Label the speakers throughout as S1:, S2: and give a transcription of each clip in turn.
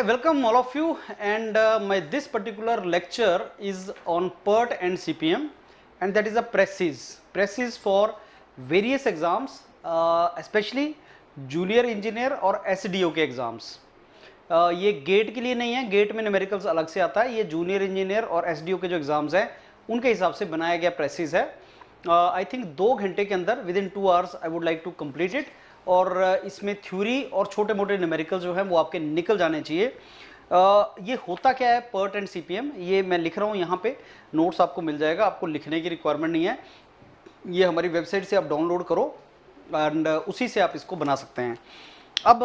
S1: welcome all of you, and my this particular lecture is on PERT and CPM, and that is a presses for various exams, especially junior engineer और SDO के exams. ये gate के लिए नहीं है, gate में numericals अलग से आता है। ये जूनियर इंजीनियर और एसडीओ के जो एग्जाम्स हैं उनके हिसाब से बनाया गया प्रेसिस है। आई थिंक 2 घंटे के अंदर within 2 hours I would like to complete it, और इसमें थ्योरी और छोटे मोटे न्यूमेरिकल जो हैं वो आपके निकल जाने चाहिए। ये होता क्या है पर्ट एंड सीपीएम, ये मैं लिख रहा हूँ यहाँ पे, नोट्स आपको मिल जाएगा, आपको लिखने की रिक्वायरमेंट नहीं है। ये हमारी वेबसाइट से आप डाउनलोड करो एंड उसी से आप इसको बना सकते हैं। अब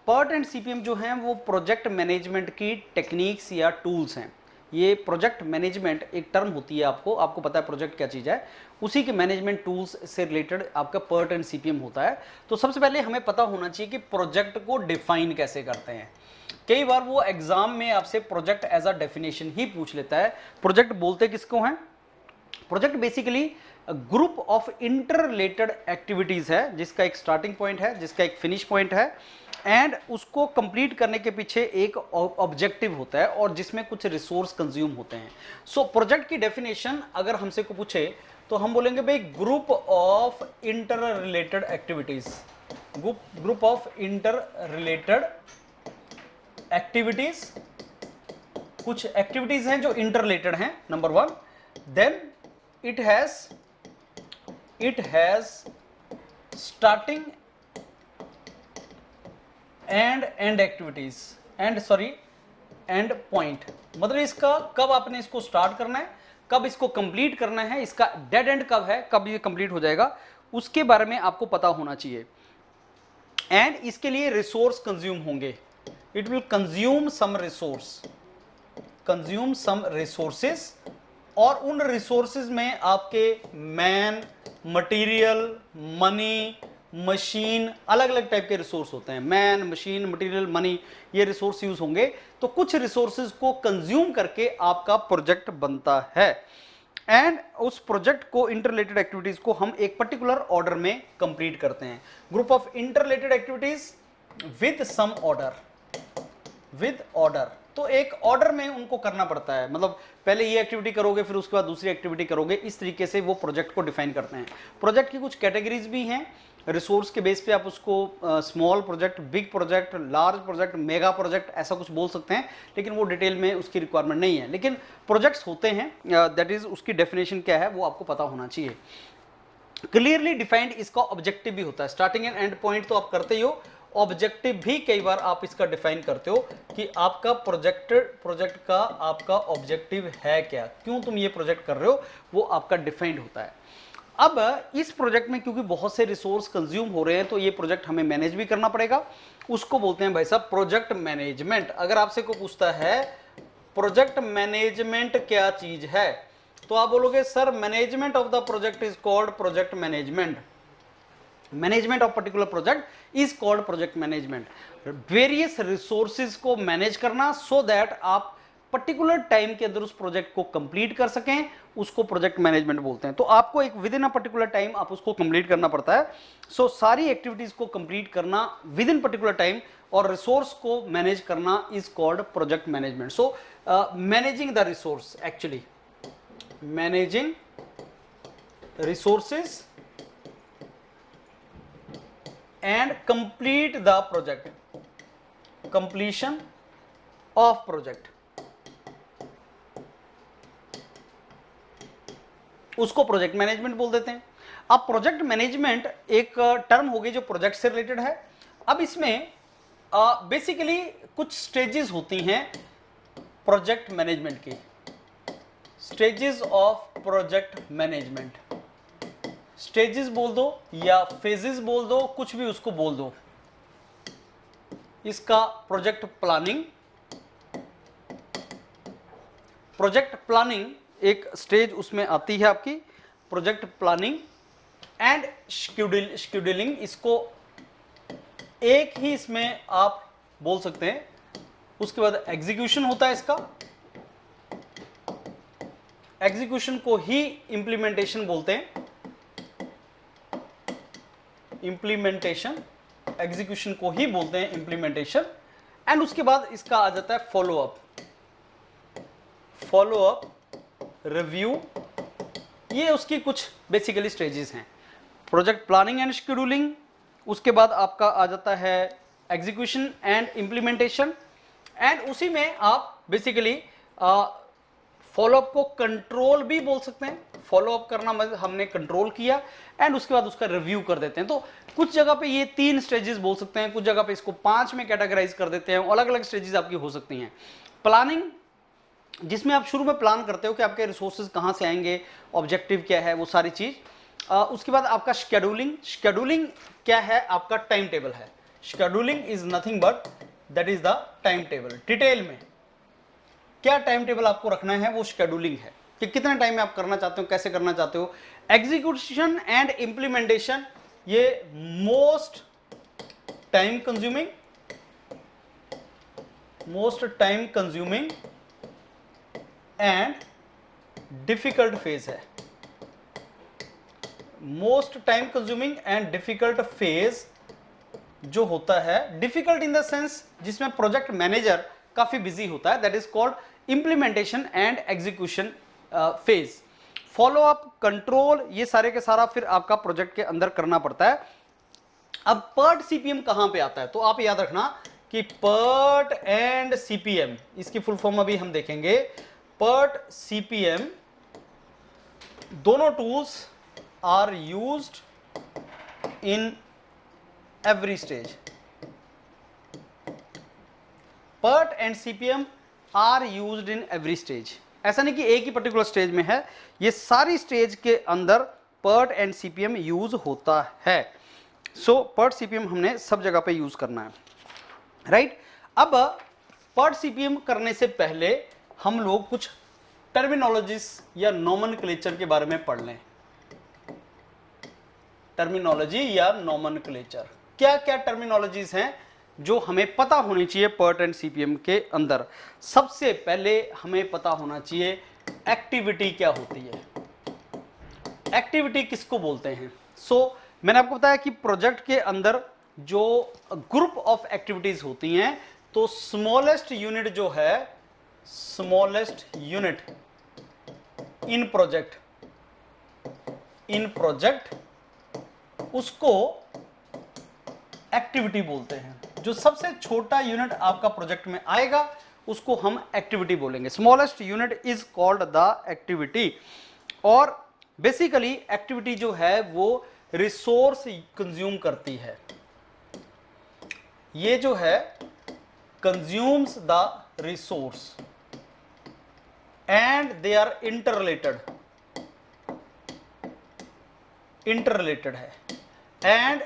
S1: पर्ट एंड सीपीएम जो हैं वो प्रोजेक्ट मैनेजमेंट की टेक्निक्स या टूल्स हैं। ये प्रोजेक्ट मैनेजमेंट एक टर्म होती है, आपको पता है प्रोजेक्ट क्या चीज़ है, उसी के मैनेजमेंट टूल्स से रिलेटेड आपका पर्ट एंड सीपीएम होता है। तो सबसे पहले हमें पता होना चाहिए कि प्रोजेक्ट को डिफाइन कैसे करते हैं। कई बार वो एग्जाम में आपसे प्रोजेक्ट एज अ डेफिनेशन ही पूछ लेता है। प्रोजेक्ट बोलते किसको हैं? Project basically group of interrelated activities है, जिसका एक स्टार्टिंग पॉइंट है, जिसका एक फिनिश पॉइंट है, एंड उसको कंप्लीट करने के पीछे एक ऑब्जेक्टिव होता है और जिसमें कुछ रिसोर्स कंज्यूम होते हैं। सो प्रोजेक्ट की डेफिनेशन अगर हमसे को पूछे तो हम बोलेंगे भाई group of interrelated activities, group of interrelated activities. कुछ एक्टिविटीज हैं जो इंटर रिलेटेड हैं, number 1। Then it has starting and end activities and point। मतलब इसका कब आपने इसको स्टार्ट करना है, कब इसको कंप्लीट करना है, इसका डेड एंड कब है, कब ये कंप्लीट हो जाएगा, उसके बारे में आपको पता होना चाहिए। एंड इसके लिए रिसोर्स कंज्यूम होंगे, it will consume some resources, और उन रिसोर्सेज में आपके मैन, मटेरियल, मनी, मशीन, अलग अलग टाइप के रिसोर्स होते हैं। मैन, मशीन, मटेरियल, मनी, ये रिसोर्स यूज होंगे। तो कुछ रिसोर्सेज को कंज्यूम करके आपका प्रोजेक्ट बनता है, एंड उस प्रोजेक्ट को इंटररिलेटेड एक्टिविटीज को हम एक पर्टिकुलर ऑर्डर में कंप्लीट करते हैं। Group of interrelated activities with some order, तो एक ऑर्डर में उनको करना पड़ता है। मतलब पहले ये एक्टिविटी करोगे, फिर उसके बाद दूसरी एक्टिविटी करोगे, इस तरीके से वो प्रोजेक्ट को डिफाइन करते हैं। प्रोजेक्ट की कुछ कैटेगरीज भी हैं, रिसोर्स के बेस पे आप उसको small project, big project, large project, mega project, ऐसा कुछ बोल सकते हैं, लेकिन वो डिटेल में उसकी रिक्वायरमेंट नहीं है। लेकिन प्रोजेक्ट्स होते हैं, दैट इज उसकी डेफिनेशन क्या है वो आपको पता होना चाहिए। क्लियरली डिफाइंड इसका ऑब्जेक्टिव भी होता है। स्टार्टिंग एंड एंड पॉइंट तो आप करते ही हो, ऑब्जेक्टिव भी कई बार आप इसका डिफाइन करते हो कि आपका प्रोजेक्ट का आपका ऑब्जेक्टिव है क्या, क्यों तुम ये प्रोजेक्ट कर रहे हो, वो आपका डिफाइंड होता है। अब इस प्रोजेक्ट में क्योंकि बहुत से रिसोर्स कंज्यूम हो रहे हैं, तो ये प्रोजेक्ट हमें मैनेज भी करना पड़ेगा। उसको बोलते हैं भाई साहब प्रोजेक्ट मैनेजमेंट। अगर आपसे को पूछता है प्रोजेक्ट मैनेजमेंट क्या चीज है, तो आप बोलोगे sir management of the project is called project management. Management of particular project is called project management. Various resources को मैनेज करना सो दैट आप पर्टिकुलर टाइम के अंदर उस प्रोजेक्ट को कंप्लीट कर सकें, उसको प्रोजेक्ट मैनेजमेंट बोलते हैं। तो आपको एक with in a particular time आप उसको कंप्लीट करना पड़ता है। सो सारी एक्टिविटीज को कंप्लीट करना विद इन पर्टिकुलर टाइम और रिसोर्स को मैनेज करना is called project management. So managing the resource, actually managing resources and complete the project, completion of project, उसको प्रोजेक्ट मैनेजमेंट बोल देते हैं। अब प्रोजेक्ट मैनेजमेंट एक टर्म होगी जो प्रोजेक्ट से रिलेटेड है। अब इसमें बेसिकली कुछ स्टेजेस होती हैं प्रोजेक्ट मैनेजमेंट की, stages of project management. Stages बोल दो या फेजेस बोल दो, कुछ भी उसको बोल दो। इसका प्रोजेक्ट प्लानिंग एक स्टेज उसमें आती है आपकी, प्रोजेक्ट प्लानिंग एंड शेड्यूलिंग, इसको एक ही इसमें आप बोल सकते हैं। उसके बाद एग्जीक्यूशन होता है इसका, एग्जीक्यूशन को ही इंप्लीमेंटेशन बोलते हैं। इंप्लीमेंटेशन, एग्जीक्यूशन को ही बोलते हैं इंप्लीमेंटेशन। एंड उसके बाद इसका आ जाता है फॉलो अप, रिव्यू। ये उसकी कुछ बेसिकली स्टेजेस हैं। प्रोजेक्ट प्लानिंग एंड शेड्यूलिंग, उसके बाद आपका आ जाता है एग्जीक्यूशन एंड इम्प्लीमेंटेशन, एंड उसी में आप बेसिकली फॉलोअप को कंट्रोल भी बोल सकते हैं। फॉलोअप करना मतलब हमने कंट्रोल किया, एंड उसके बाद उसका रिव्यू कर देते हैं। तो कुछ जगह पे ये 3 स्टेजेस बोल सकते हैं, कुछ जगह पे इसको 5 में कैटेगराइज कर देते हैं। अलग अलग स्टेजेस आपकी हो सकती हैं। प्लानिंग, जिसमें आप शुरू में प्लान करते हो कि आपके रिसोर्सेज कहाँ से आएंगे, ऑब्जेक्टिव क्या है, वो सारी चीज। उसके बाद आपका शेड्यूलिंग क्या है, आपका टाइम टेबल है। Scheduling is nothing but that is the time table. Detail में क्या टाइम टेबल आपको रखना है, वो शेड्यूलिंग है कि कितने टाइम में आप करना चाहते हो, कैसे करना चाहते हो। एग्जीक्यूशन एंड इंप्लीमेंटेशन, ये most time consuming and difficult phase है। Most time consuming and difficult phase जो होता है, डिफिकल्ट इन द सेंस जिसमें प्रोजेक्ट मैनेजर काफी बिजी होता है, that is called implementation and execution phase. Follow up, control, ये सारे के सारा फिर आपका प्रोजेक्ट के अंदर करना पड़ता है। अब पर्ट सीपीएम कहां पे आता है, तो आप याद रखना कि पर्ट एंड सीपीएम, इसकी फुल फॉर्म अभी हम देखेंगे। पर्ट सीपीएम दोनों tools are used in every stage. PERT and CPM are used in every stage. ऐसा नहीं कि एक ही पर्टिकुलर स्टेज में है, ये सारी स्टेज के अंदर पर्ट एंड सीपीएम यूज होता है। सो पर्ट सीपीएम हमने सब जगह पे यूज करना है, राइट। अब पर्ट सीपीएम करने से पहले हम लोग कुछ टर्मिनोलॉजीज या नोमेनक्लेचर के बारे में पढ़ लें। टर्मिनोलॉजी या नोमेनक्लेचर, क्या क्या टर्मिनोलॉजीज हैं जो हमें पता होनी चाहिए पर्ट एंड सीपीएम के अंदर। सबसे पहले हमें पता होना चाहिए एक्टिविटी क्या होती है। एक्टिविटी किसको बोलते हैं? मैंने आपको बताया कि प्रोजेक्ट के अंदर जो ग्रुप ऑफ एक्टिविटीज होती हैं, तो स्मॉलेस्ट यूनिट जो है, स्मॉलेस्ट यूनिट इन प्रोजेक्ट उसको एक्टिविटी बोलते हैं। जो सबसे छोटा यूनिट आपका प्रोजेक्ट में आएगा उसको हम एक्टिविटी बोलेंगे। Smallest unit is called the activity. और बेसिकली एक्टिविटी जो है वो रिसोर्स कंज्यूम करती है। ये जो है consumes the resource and they are interrelated है, एंड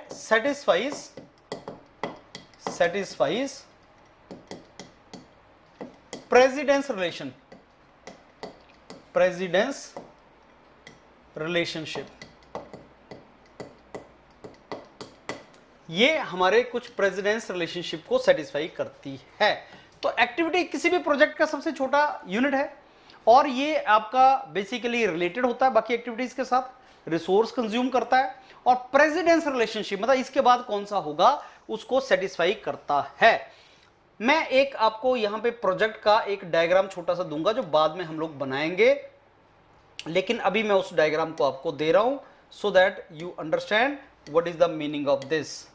S1: satisfies precedence relationship। ये हमारे कुछ प्रेसिडेंस रिलेशनशिप को सेटिस्फाई करती है। तो एक्टिविटी किसी भी प्रोजेक्ट का सबसे छोटा यूनिट है, और ये आपका बेसिकली रिलेटेड होता है बाकी एक्टिविटीज के साथ, रिसोर्स कंज्यूम करता है, और प्रेसिडेंस रिलेशनशिप मतलब इसके बाद कौन सा होगा उसको सेटिस्फाई करता है। मैं एक आपको यहां पे प्रोजेक्ट का एक डायग्राम छोटा सा दूंगा जो बाद में हम लोग बनाएंगे, लेकिन अभी मैं उस डायग्राम को आपको दे रहा हूं so that you understand what is the meaning of this.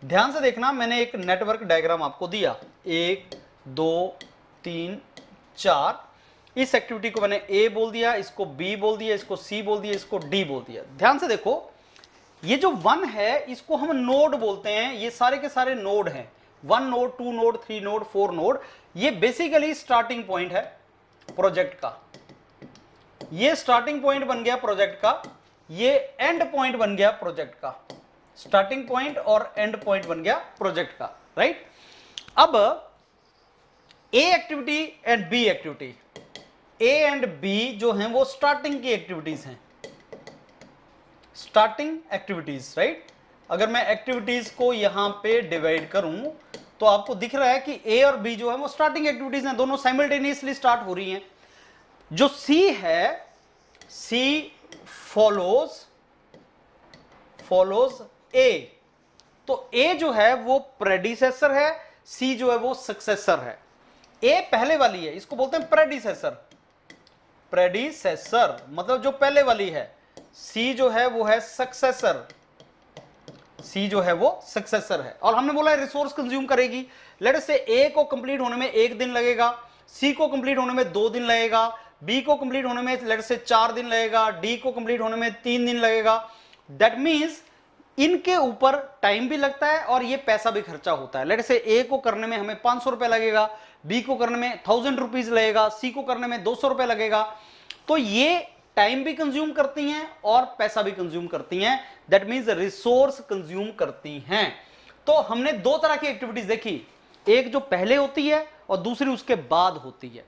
S1: ध्यान से देखना, मैंने एक नेटवर्क डायग्राम आपको दिया, 1 2 3 4। इस एक्टिविटी को मैंने ए बोल दिया, इसको बी बोल दिया, इसको सी बोल दिया, इसको डी बोल दिया। ध्यान से देखो, ये जो 1 है इसको हम नोड बोलते हैं। ये सारे के सारे नोड हैं, 1 नोड 2 नोड 3 नोड 4 नोड। ये बेसिकली स्टार्टिंग पॉइंट है प्रोजेक्ट का। ये स्टार्टिंग पॉइंट बन गया प्रोजेक्ट का, ये एंड पॉइंट बन गया प्रोजेक्ट का। स्टार्टिंग पॉइंट और एंड पॉइंट बन गया प्रोजेक्ट का, राइट। अब A activity and B activity, A and B जो हैं वो स्टार्टिंग की एक्टिविटीज हैं, स्टार्टिंग एक्टिविटीज, राइट। अगर मैं एक्टिविटीज को यहां पे डिवाइड करूं तो आपको दिख रहा है कि ए और बी जो है वो स्टार्टिंग एक्टिविटीज हैं, दोनों साइमल्टेनियसली स्टार्ट हो रही हैं। जो सी है, सी फॉलोज ए। तो ए जो है वो प्रेडिसेसर है, सी जो है वो सक्सेसर है। ए पहले वाली है, इसको बोलते हैं प्रेडिसेसर। प्रेडिसेसर मतलब जो पहले वाली है, सी जो है वो है सक्सेसर। सी जो है वो सक्सेसर है। और हमने बोला है रिसोर्स कंज्यूम करेगी। लेट अस से ए को कंप्लीट होने में 1 दिन लगेगा, सी को कंप्लीट होने में 2 दिन लगेगा, बी को कंप्लीट होने में लेट अस से 4 दिन लगेगा, डी को कंप्लीट होने में 3 दिन लगेगा। दैट मींस इनके ऊपर टाइम भी लगता है और ये पैसा भी खर्चा होता है। लेट अस से ए को करने में हमें 500 रुपए लगेगा, बी को करने में 1000 रुपीज लगेगा, सी को करने में 200 रुपए लगेगा। तो ये टाइम भी कंज्यूम करती हैं और पैसा भी कंज्यूम करती हैं। दैट मींस रिसोर्स कंज्यूम करती हैं। तो हमने 2 तरह की एक्टिविटीज देखी, एक जो पहले होती है और दूसरी उसके बाद होती है।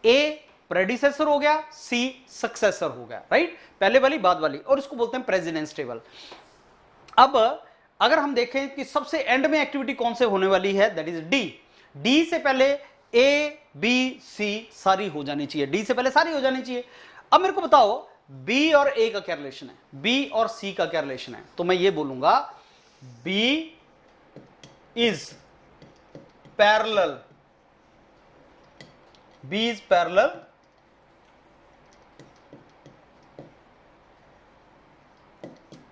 S1: ए प्रेडिसेसर हो गया, सी सक्सेसर हो गया, राइट, पहले वाली बाद वाली, और इसको बोलते हैं प्रेसिडेंस टेबल। अब अगर हम देखें कि सबसे एंड में एक्टिविटी कौन से होने वाली है, दैट इज डी। डी से पहले ए बी सी सारी हो जानी चाहिए, डी से पहले सारी हो जानी चाहिए। अब मेरे को बताओ बी और ए का क्या रिलेशन है, बी और सी का क्या रिलेशन है। तो मैं ये बोलूंगा B is parallel, B is parallel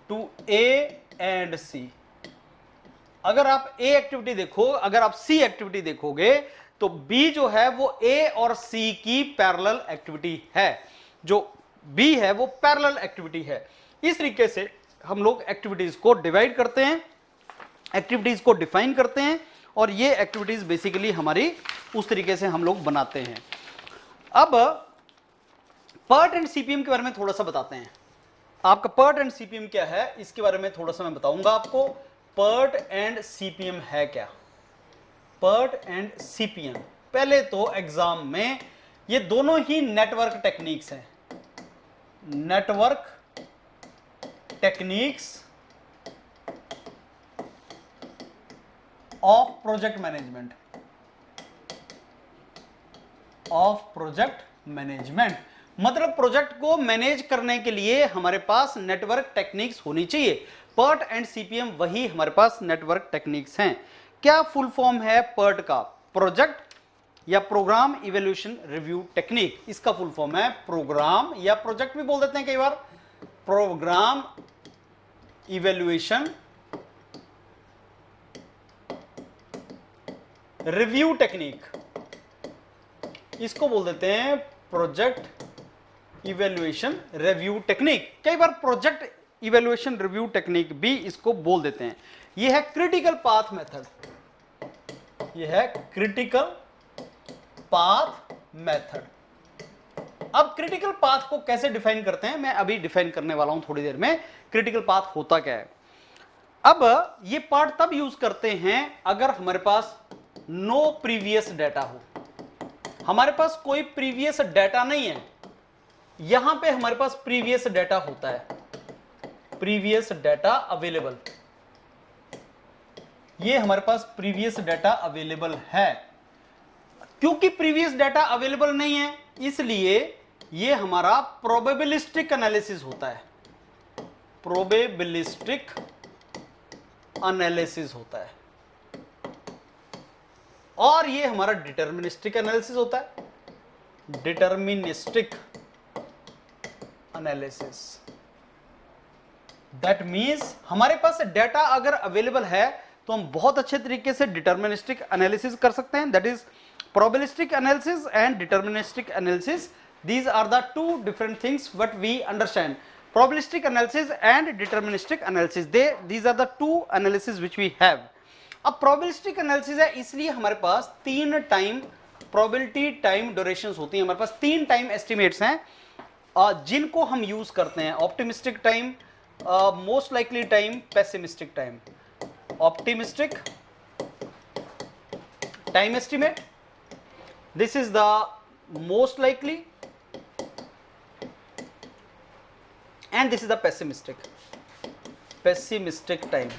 S1: to A and C. अगर आप ए एक्टिविटी देखो, अगर आप सी एक्टिविटी देखोगे तो बी जो है वो ए और सी की पैरेलल एक्टिविटी है, जो बी है वो पैरेलल एक्टिविटी है। इस तरीके से हम लोग एक्टिविटीज को डिवाइड करते हैं, एक्टिविटीज को डिफाइन करते हैं, और ये एक्टिविटीज बेसिकली हमारी उस तरीके से हम लोग बनाते हैं। अब पर्ट एंड सीपीएम के बारे में थोड़ा सा बताते हैं। आपका पर्ट एंड सीपीएम क्या है इसके बारे में थोड़ा सा मैं बताऊंगा आपको। पर्ट एंड सीपीएम है क्या, पर्ट एंड सीपीएम। पहले तो एग्जाम में ये दोनों ही नेटवर्क टेक्निक्स हैं, network techniques of project management, of project management मतलब प्रोजेक्ट को मैनेज करने के लिए हमारे पास नेटवर्क टेक्निक्स होनी चाहिए। पर्ट एंड सीपीएम वही हमारे पास नेटवर्क टेक्निक्स हैं। क्या फुल फॉर्म है पर्ट का, प्रोजेक्ट या प्रोग्राम इवैल्यूएशन रिव्यू टेक्निक, इसका फुल फॉर्म है प्रोग्राम, या प्रोजेक्ट भी बोल देते हैं कई बार, प्रोग्राम इवैल्यूएशन रिव्यू टेक्निक, इसको बोल देते हैं प्रोजेक्ट इवैल्यूएशन रिव्यू टेक्निक। कई बार प्रोजेक्ट इवैल्यूएशन रिव्यू टेक्निक भी इसको बोल देते हैं। यह है क्रिटिकल पाथ मेथड, यह है क्रिटिकल पाथ मेथड। अब क्रिटिकल पाथ को कैसे डिफाइन करते हैं, मैं अभी डिफाइन करने वाला हूं थोड़ी देर में। क्रिटिकल पाथ होता क्या है। अब ये पार्ट तब यूज करते हैं अगर हमारे पास नो प्रीवियस डाटा हो, हमारे पास कोई प्रीवियस डाटा नहीं है। यहां पे हमारे पास प्रीवियस डाटा होता है, प्रीवियस डाटा अवेलेबल, ये हमारे पास प्रीवियस डाटा अवेलेबल है। क्योंकि प्रीवियस डाटा अवेलेबल नहीं है इसलिए ये हमारा प्रोबेबिलिस्टिक एनालिसिस होता है, प्रोबेबिलिस्टिक एनालिसिस होता है, और ये हमारा डिटर्मिनिस्टिक एनालिसिस होता है, डिटर्मिनिस्टिक एनालिसिस। दैट मींस हमारे पास डाटा अगर अवेलेबल है तो हम बहुत अच्छे तरीके से डिटर्मिनिस्टिक एनालिसिस कर सकते हैं। That is probabilistic analysis and deterministic analysis. These are the two different things what we understand. Probabilistic analysis and deterministic analysis, these are the two analysis which we have. अब probabilistic analysis है इसलिए हमारे पास 3 time probability time durations होती हैं। हमारे पास 3 time estimates हैं जिनको हम यूज करते हैं, optimistic time, most likely time, pessimistic time. Optimistic time estimate, this is the most likely, and this is the pessimistic time,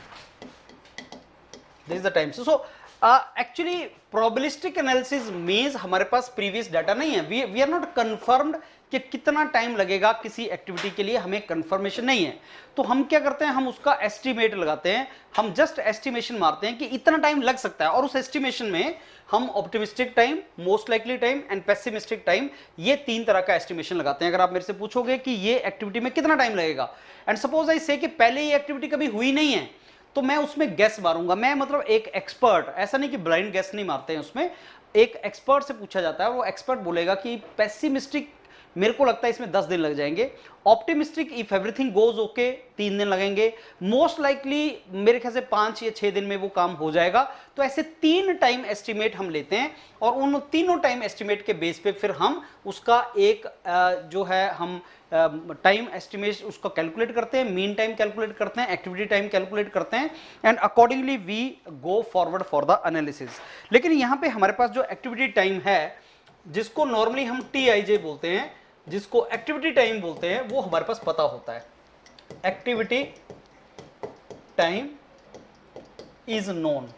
S1: this is the time. So actually probabilistic analysis means हमारे पास previous data नहीं है, we are not confirmed कि कितना time लगेगा किसी activity के लिए, हमें कंफर्मेशन नहीं है। तो हम क्या करते हैं, हम उसका एस्टिमेट लगाते हैं, हम जस्ट एस्टिमेशन मारते हैं कि इतना टाइम लग सकता है, और उस एस्टिमेशन में हम optimistic time, most likely time and pessimistic time, ये 3 तरह का एस्टिमेशन लगाते हैं। अगर आप मेरे से पूछोगे कि ये एक्टिविटी में कितना टाइम लगेगा, एंड सपोज आई से कि पहले ये एक्टिविटी कभी हुई नहीं है, तो मैं उसमें गैस मारूंगा। मैं मतलब एक एक्सपर्ट, ऐसा नहीं कि ब्लाइंड गैस नहीं मारते हैं, उसमें एक एक्सपर्ट से पूछा जाता है, वो एक्सपर्ट बोलेगा कि पेसिमिस्टिक मेरे को लगता है इसमें 10 दिन लग जाएंगे, optimistic if everything goes okay 3 दिन लगेंगे, मोस्ट लाइकली मेरे ख्याल से 5 या 6 दिन में वो काम हो जाएगा। तो ऐसे 3 टाइम एस्टिमेट हम लेते हैं, और उन तीनों टाइम एस्टिमेट के बेस पे फिर हम उसका एक जो है हम टाइम एस्टिमेट उसको कैलकुलेट करते हैं, मीन टाइम कैलकुलेट करते हैं, एक्टिविटी टाइम कैलकुलेट करते हैं, and accordingly we go forward for the analysis. लेकिन यहाँ पे हमारे पास जो एक्टिविटी टाइम है, जिसको नॉर्मली हम TIJ बोलते हैं, जिसको एक्टिविटी टाइम बोलते हैं, वो हमारे पास पता होता है। एक्टिविटी टाइम इज नोन,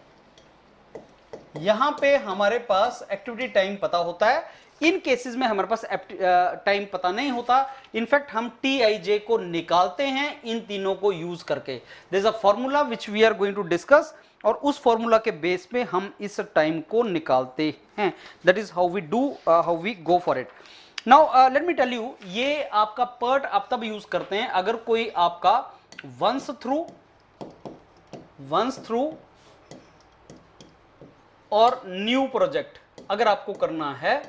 S1: यहां पे हमारे पास एक्टिविटी टाइम पता होता है। इन केसेस में हमारे पास टाइम पता नहीं होता, इनफैक्ट हम TIJ को निकालते हैं इन तीनों को यूज करके। There is a formula which we are going to discuss, और उस फॉर्मूला के बेस पे हम इस टाइम को निकालते हैं। That is how we do, how we go for it. Now let me tell you, ये आपका पर्ट आप तब यूज करते हैं अगर कोई आपका वंस थ्रू और न्यू प्रोजेक्ट अगर आपको करना है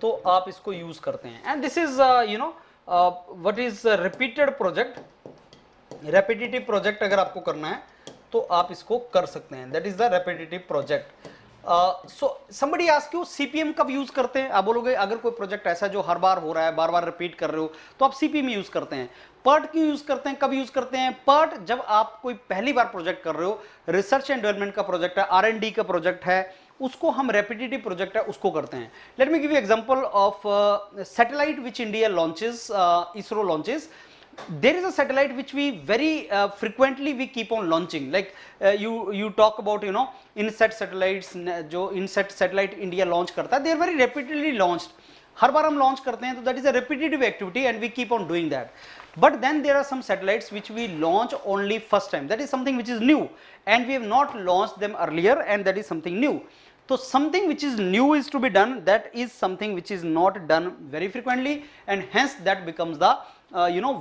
S1: तो आप इसको यूज करते हैं। And this is you know what is repeated project, repetitive project अगर आपको करना है तो आप इसको कर सकते हैं, that is the repetitive project. So somebody ask you CPM कब यूज करते हैं, आप बोलोगे अगर कोई प्रोजेक्ट ऐसा जो हर बार हो रहा है, बार बार रिपीट कर रहे हो, तो आप CPM यूज करते हैं। PERT क्यों यूज करते हैं, कब यूज करते हैं? PERT जब आप कोई पहली बार प्रोजेक्ट कर रहे हो, रिसर्च एंड डेवलपमेंट का प्रोजेक्ट है, R&D का प्रोजेक्ट है, उसको हम रेपिटेटिव प्रोजेक्ट है उसको करते हैं। Let me give you example of satellite which India launches, ISRO launches. There is a satellite which we very frequently we keep on launching, like you talk about INSAT satellites, जो INSAT satellite India launch करता है, they are very repeatedly launched, हर बार हम launch करते हैं, तो that is a repetitive activity and we keep on doing that. But then there are some satellites which we launch only first time, that is something which is new and we have not launched them earlier, and that is something new. So something which is new is to be done, that is something which is not done very frequently, and hence that becomes the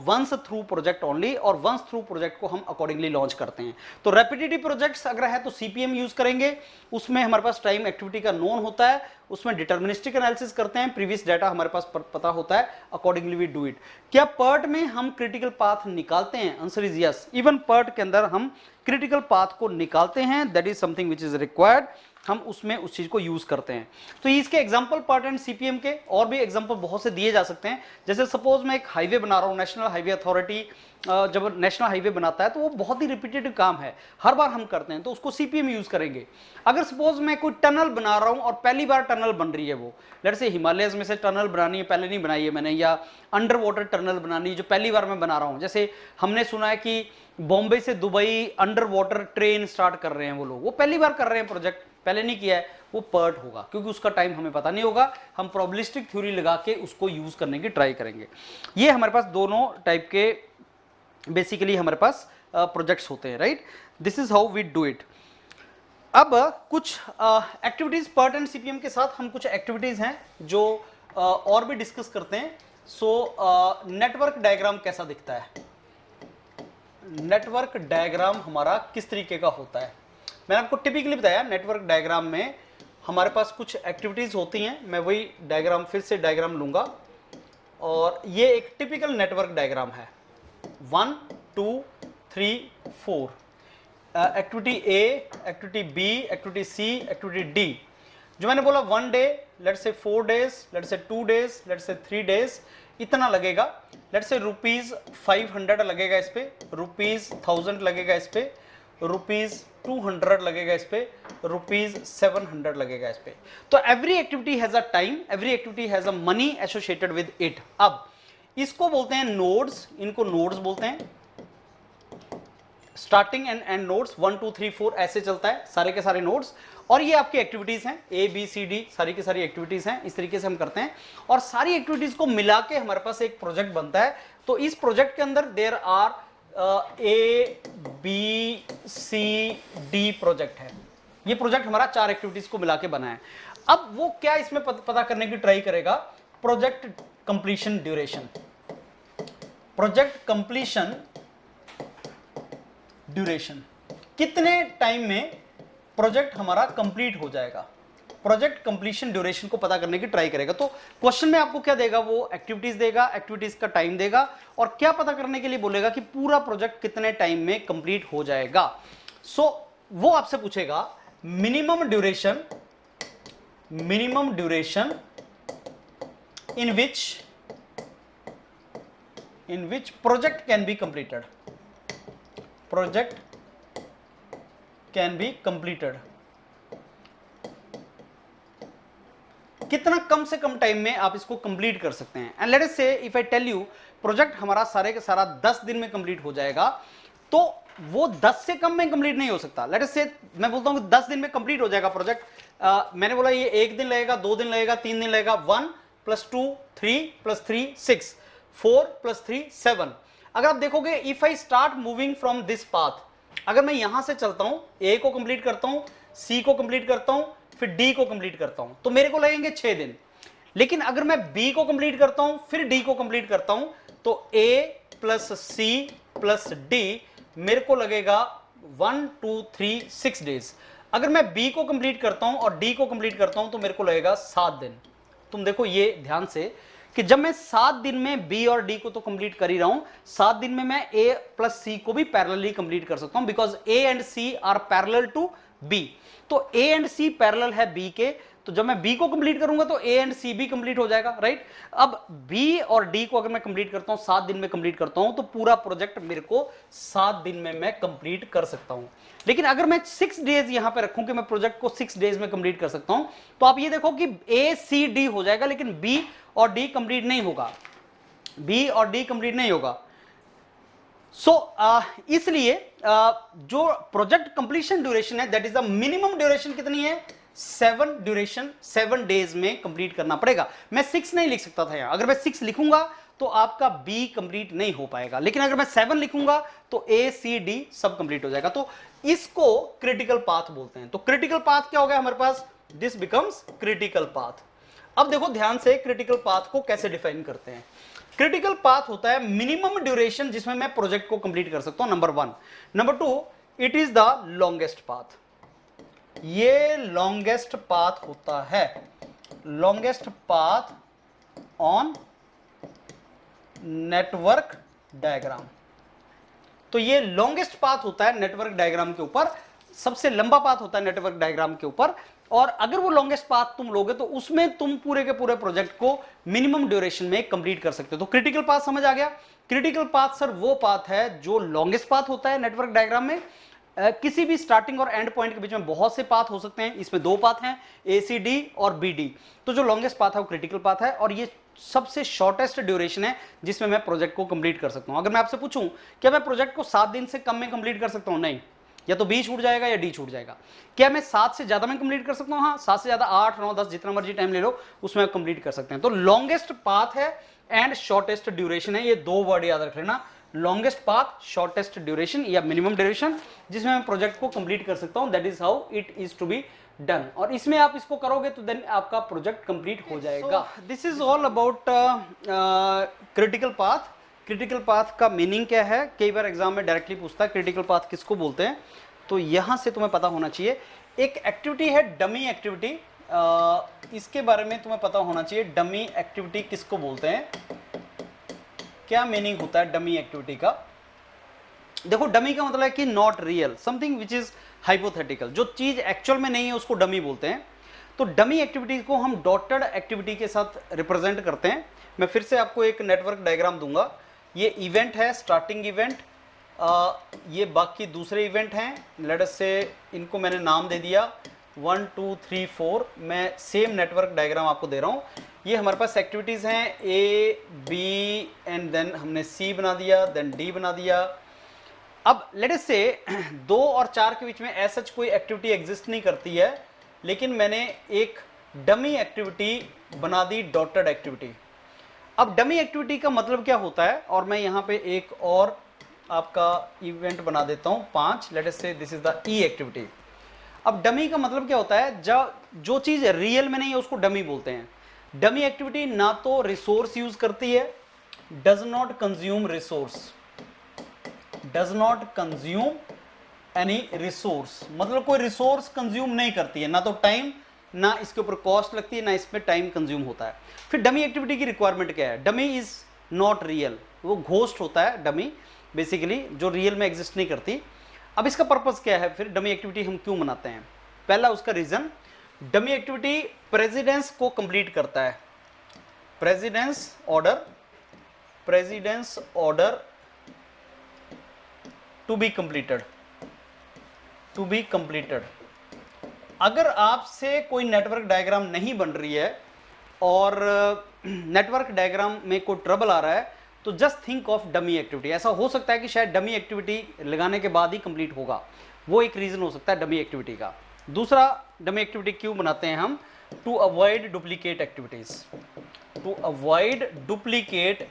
S1: once through project only, और once through project को हम accordingly launch करते हैं। तो repetitive projects अगर है तो CPM use करेंगे, उसमें हमारे पास टाइम एक्टिविटी का नोन होता है, उसमें डिटर्मिनिस्टिक एनालिसिस करते हैं, प्रीवियस डाटा हमारे पास पता होता है, अकॉर्डिंगली वी डू इट। क्या PERT में हम क्रिटिकल पाथ निकालते हैं? Answer is yes, even PERT के अंदर हम क्रिटिकल पाथ को निकालते हैं, that is something which is required, हम उसमें उस चीज को यूज करते हैं। तो इसके एग्जांपल PERT एंड CPM के और भी एग्जांपल बहुत से दिए जा सकते हैं। जैसे सपोज मैं एक हाईवे बना रहा हूँ, नेशनल हाईवे अथॉरिटी जब नेशनल हाईवे बनाता है तो वो बहुत ही रिपीटेटिव काम है, हर बार हम करते हैं, तो उसको CPM यूज करेंगे। अगर सपोज मैं कोई टनल बना रहा हूँ और पहली बार टनल बन रही है, वो लेट्स से हिमालयस में से टनल बनानी है, पहले नहीं बनाई है मैंने, या अंडर वाटर टनल बनानी है जो पहली बार मैं बना रहा हूँ। जैसे हमने सुना है कि बॉम्बे से Dubai under water train start कर रहे हैं वो लोग, वो पहली बार कर रहे हैं प्रोजेक्ट, पहले नहीं किया है, वो PERT होगा, क्योंकि उसका टाइम हमें पता नहीं होगा, हम प्रोबेबिलिस्टिक थ्योरी लगा के उसको यूज करने की ट्राई करेंगे। ये हमारे पास दोनों टाइप के बेसिकली हमारे पास प्रोजेक्ट्स होते हैं, right. This is how we do it. अब कुछ एक्टिविटीज PERT एंड CPM के साथ हम कुछ एक्टिविटीज हैं जो और भी डिस्कस करते हैं। सो नेटवर्क डायग्राम कैसा दिखता है, नेटवर्क डायग्राम हमारा किस तरीके का होता है? मैंने आपको टिपिकली बताया, नेटवर्क डायग्राम में हमारे पास कुछ एक्टिविटीज होती हैं, मैं वही डायग्राम फिर से डायग्राम लूंगा, और ये एक टिपिकल नेटवर्क डायग्राम है। 1 2 3 4, activity A, activity B, activity C, activity D। जो मैंने बोला 1 day, let's say 4 days, let's say 2 days, let's say 3 days, इतना लगेगा। लेट्स से ₹500 लगेगा इस पे, ₹1000 लगेगा इस पे, ₹200 लगेगा इस पे, ₹700 लगेगा इस पे। तो every activity has a time, every activity has a money associated with it. अब इसको बोलते हैं नोड्स, इनको नोड्स बोलते हैं। स्टार्टिंग एंड एंड नोड्स 1 2 3 4 ऐसे चलता है सारे के सारे नोड्स, और ये आपकी एक्टिविटीज हैं ए बी सी डी, सारी की सारी एक्टिविटीज हैं, इस तरीके से हम करते हैं और सारी एक्टिविटीज को मिला के हमारे पास एक प्रोजेक्ट बनता है। तो इस प्रोजेक्ट के अंदर there are A B C D project है। ये प्रोजेक्ट हमारा 4 एक्टिविटीज को मिला के बना है। अब वो क्या इसमें पता करने की ट्राई करेगा, project completion duration, project completion duration, कितने टाइम में प्रोजेक्ट हमारा कंप्लीट हो जाएगा, प्रोजेक्ट कंप्लीशन ड्यूरेशन को पता करने की ट्राई करेगा। तो क्वेश्चन में आपको क्या देगा, वो एक्टिविटीज देगा, एक्टिविटीज का टाइम देगा और क्या पता करने के लिए बोलेगा कि पूरा प्रोजेक्ट कितने टाइम में कंप्लीट हो जाएगा। सो वो आपसे पूछेगा minimum duration in which project can be completed, project can be completed, कितना कम से कम टाइम में आप इसको कंप्लीट कर सकते हैं। And let us say if I tell you project हमारा सारे का सारा 10 दिन में कंप्लीट हो जाएगा, तो वो 10 से कम में कंप्लीट नहीं हो सकता। लेट अस से मैं बोलता हूं कि 10 दिन में कंप्लीट हो जाएगा प्रोजेक्ट, मैंने बोला ये 1 दिन लगेगा, 2 दिन लगेगा, 3 दिन लगेगा, 1 + 2 3 + 3 6 4 + 3 7। अगर आप देखोगे if I start moving from this path, अगर मैं यहां से चलता हूं, ए को कंप्लीट करता हूं, सी को कंप्लीट करता हूं, फिर डी को कंप्लीट करता हूं, तो मेरे को लगेंगे 6 दिन। लेकिन अगर मैं बी को कंप्लीट करता हूं, फिर डी को कंप्लीट करता हूं, तो ए + सी + डी मेरे को लगेगा 1 2 3 6 डेज। अगर मैं बी को कंप्लीट करता हूं और डी को कंप्लीट करता हूं तो मेरे को लगेगा 7 दिन। तुम देखो ये ध्यान से कि जब मैं 7 दिन में बी और डी को तो कंप्लीट कर ही रहा हूं, 7 दिन में मैं ए + सी को भी पैरेलली कंप्लीट कर सकता हूं, because A and C are parallel to B. तो ए एंड सी पैरेलल है बी के, तो जब मैं बी को कंप्लीट करूंगा तो ए एंड सी भी कंप्लीट हो जाएगा, राइट। अब बी और डी को अगर मैं कंप्लीट करता हूं, 7 दिन में कंप्लीट करता हूं, तो पूरा प्रोजेक्ट मेरे को 7 दिन में मैं कंप्लीट कर सकता हूं। लेकिन अगर मैं 6 डेज यहां पे रखूं कि मैं प्रोजेक्ट को 6 डेज में कंप्लीट कर सकता हूं, तो आप ये देखो कि ए सी डी हो जाएगा, लेकिन बी और डी कंप्लीट नहीं होगा, बी और डी कंप्लीट नहीं होगा। इसलिए जो प्रोजेक्ट कंप्लीशन ड्यूरेशन है, that is the minimum duration कितनी है, 7 ड्यूरेशन, 7 डेज में कंप्लीट करना पड़ेगा। मैं 6 नहीं लिख सकता था यहां, अगर मैं 6 लिखूंगा तो आपका बी कंप्लीट नहीं हो पाएगा, लेकिन अगर मैं 7 लिखूंगा तो ए सी डी सब कंप्लीट हो जाएगा। तो इसको क्रिटिकल पाथ बोलते हैं। तो क्रिटिकल पाथ क्या हो गया हमारे पास, दिस बिकम्स क्रिटिकल पाथ। अब देखो ध्यान से क्रिटिकल पाथ को कैसे डिफाइन करते हैं। क्रिटिकल पाथ होता है मिनिमम ड्यूरेशन जिसमें मैं प्रोजेक्ट को कंप्लीट कर सकता हूं, number 1। Number 2, it is the longest path. ये लॉन्गेस्ट पाथ होता है, longest path on network diagram. तो ये लॉन्गेस्ट पाथ होता है नेटवर्क डायग्राम के ऊपर, सबसे लंबा पाथ होता है नेटवर्क डायग्राम के ऊपर। और अगर वो लॉन्गेस्ट पाथ तुम लोगे तो उसमें तुम पूरे के पूरे प्रोजेक्ट को मिनिमम ड्यूरेशन में कंप्लीट कर सकते हो। तो क्रिटिकल पाथ समझ आ गया। क्रिटिकल पाथ सर वो पाथ है जो लॉन्गेस्ट पाथ होता है नेटवर्क डायग्राम में। किसी भी स्टार्टिंग और एंड पॉइंट के बीच में बहुत से पाथ हो सकते हैं, इसमें 2 पाथ हैं, ए सी डी और बी डी। तो जो लॉन्गेस्ट पाथ है वो क्रिटिकल पाथ है, और ये सबसे शॉर्टेस्ट ड्यूरेशन है जिसमें मैं प्रोजेक्ट को कंप्लीट कर सकता हूं। अगर मैं आपसे पूछूं क्या मैं प्रोजेक्ट को 7 दिन से कम में कंप्लीट कर सकता हूं, नहीं, या तो बी छूट जाएगा या डी छूट जाएगा। क्या मैं 7 से ज्यादा में कंप्लीट कर सकता हूं, हाँ, 7 से ज्यादा 8 9 10 जितना मर्जी टाइम ले लो उसमें आप कंप्लीट कर सकते हैं। तो लॉन्गेस्ट पाथ है एंड शॉर्टेस्ट ड्यूरेशन है, ये 2 वर्ड याद रख लेना, लॉन्गेस्ट पाथ, शॉर्टेस्ट ड्यूरेशन या मिनिमम ड्यूरेशन जिसमें मैं प्रोजेक्ट को कंप्लीट कर सकता हूं, that is how it is to be done. और इसमें आप इसको करोगे तो देन आपका प्रोजेक्ट कंप्लीट हो जाएगा। This is all about critical path. Critical path का मीनिंग क्या है, कई बार एग्जाम में डायरेक्टली पूछता है क्रिटिकल पाथ किसको बोलते हैं, तो यहां से तुम्हें पता होना चाहिए। एक एक्टिविटी है डमी एक्टिविटी, इसके बारे में तुम्हें पता होना चाहिए डमी एक्टिविटी किसको बोलते हैं, क्या मीनिंग होता है डमी एक्टिविटी का। देखो डमी का मतलब है कि not real, something which is hypothetical, जो चीज एक्चुअल में नहीं है उसको डमी बोलते हैं। तो डमी एक्टिविटी को हम डॉटेड एक्टिविटी के साथ रिप्रेजेंट करते हैं। मैं फिर से आपको एक नेटवर्क डायग्राम दूंगा। ये इवेंट है, स्टार्टिंग इवेंट, ये बाकी दूसरे इवेंट हैं, लेट अस से इनको मैंने नाम दे दिया 1 2 3 4। मैं सेम नेटवर्क डायग्राम आपको दे रहा हूँ। ये हमारे पास एक्टिविटीज़ हैं, ए बी एंड देन हमने सी बना दिया, देन डी बना दिया, अब लेट अस से 2 और 4 के बीच में ऐसा कोई एक्टिविटी एग्जिस्ट नहीं करती है, लेकिन मैंने एक डमी एक्टिविटी बना दी, डॉटेड एक्टिविटी। अब डमी एक्टिविटी का मतलब क्या होता है, और मैं यहां पे एक और आपका इवेंट बना देता हूं 5, लेट अस से this is the E activity. अब डमी का मतलब क्या होता है, जो चीज रियल में नहीं है उसको डमी बोलते हैं। डमी एक्टिविटी ना तो रिसोर्स यूज करती है, does not consume resource, does not consume any resource, मतलब कोई रिसोर्स कंज्यूम नहीं करती है, ना तो टाइम, ना इसके ऊपर कॉस्ट लगती है, ना इसमें टाइम कंज्यूम होता है। फिर डमी एक्टिविटी की रिक्वायरमेंट क्या है, डमी इज नॉट रियल, वो घोस्ट होता है डमी, बेसिकली जो रियल में एग्जिस्ट नहीं करती। अब इसका पर्पस क्या है, फिर डमी एक्टिविटी हम क्यों बनाते हैं? पहला उसका रीजन, डमी एक्टिविटी प्रेसिडेंस को कंप्लीट करता है, precedence order to be completed. अगर आपसे कोई नेटवर्क डायग्राम नहीं बन रही है और नेटवर्क डायग्राम में कोई ट्रबल आ रहा है, तो just think of dummy activity. ऐसा हो सकता है कि शायद डमी एक्टिविटी लगाने के बाद ही कंप्लीट होगा, वो एक रीजन हो सकता है डमी एक्टिविटी का। दूसरा, डमी एक्टिविटी क्यों बनाते हैं हम? To avoid duplicate activities, to avoid duplicate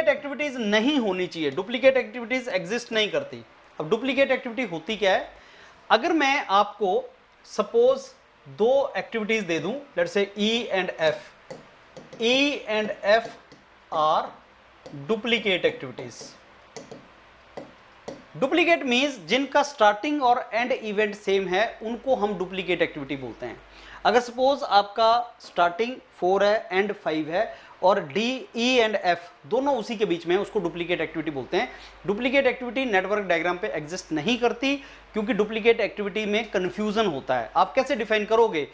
S1: activities नहीं होनी चाहिए, डुप्लीकेट एक्टिविटीज एग्जिस्ट नहीं करती। अब डुप्लीकेट एक्टिविटी होती क्या है? अगर मैं आपको सपोज 2 एक्टिविटीज दे दूं, let's say E and F are duplicate activities. Duplicate means जिनका स्टार्टिंग और एंड इवेंट सेम है, उनको हम डुप्लीकेट एक्टिविटी बोलते हैं। अगर सपोज आपका स्टार्टिंग 4 है, एंड 5 है, और डी, ई एंड एफ दोनों उसी के बीच में है, उसको डुप्लीकेट एक्टिविटी बोलते हैं। डुप्लीकेट एक्टिविटी नेटवर्क डायग्राम पे एग्जिस्ट नहीं करती, क्योंकि डुप्लीकेट एक्टिविटी में कंफ्यूजन होता है। आप कैसे डिफाइन करोगे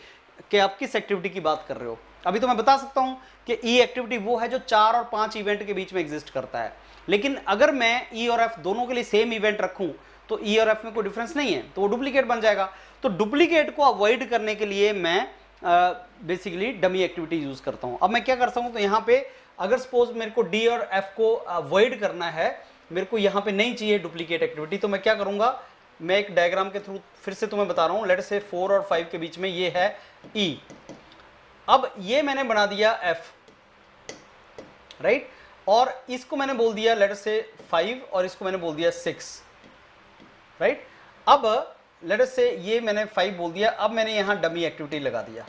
S1: कि आप किस एक्टिविटी की बात कर रहे हो? अभी तो मैं बता सकता हूं कि ई एक्टिविटी वो है जो 4 और 5 इवेंट के बीच में एग्जिस्ट करता है, लेकिन अगर मैं ई और एफ दोनों के लिए सेम इवेंट रखूं तो ई और एफ में कोई डिफरेंस नहीं है, तो वो डुप्लीकेट बन जाएगा। तो डुप्लीकेट को अवॉइड करने के लिए मैं बेसिकली डमी एक्टिविटी यूज करता हूं। अब मैं क्या करता हूं, तो यहां पे अगर सपोज मेरे को डी और एफ को अवॉइड करना है, मेरे को यहां पे नहीं चाहिए डुप्लीकेट एक्टिविटी, तो मैं क्या करूंगा, मैं एक डायग्राम के थ्रू फिर से तुम्हें बता रहा हूं। लेट से 4 और 5 के बीच में ये है ई, अब ये मैंने बना दिया एफ, राइट, और इसको मैंने बोल दिया लेट से 5, और इसको मैंने बोल दिया 6, राइट। अब लेट अस से ये मैंने 5 बोल दिया, अब मैंने यहां डमी एक्टिविटी लगा दिया।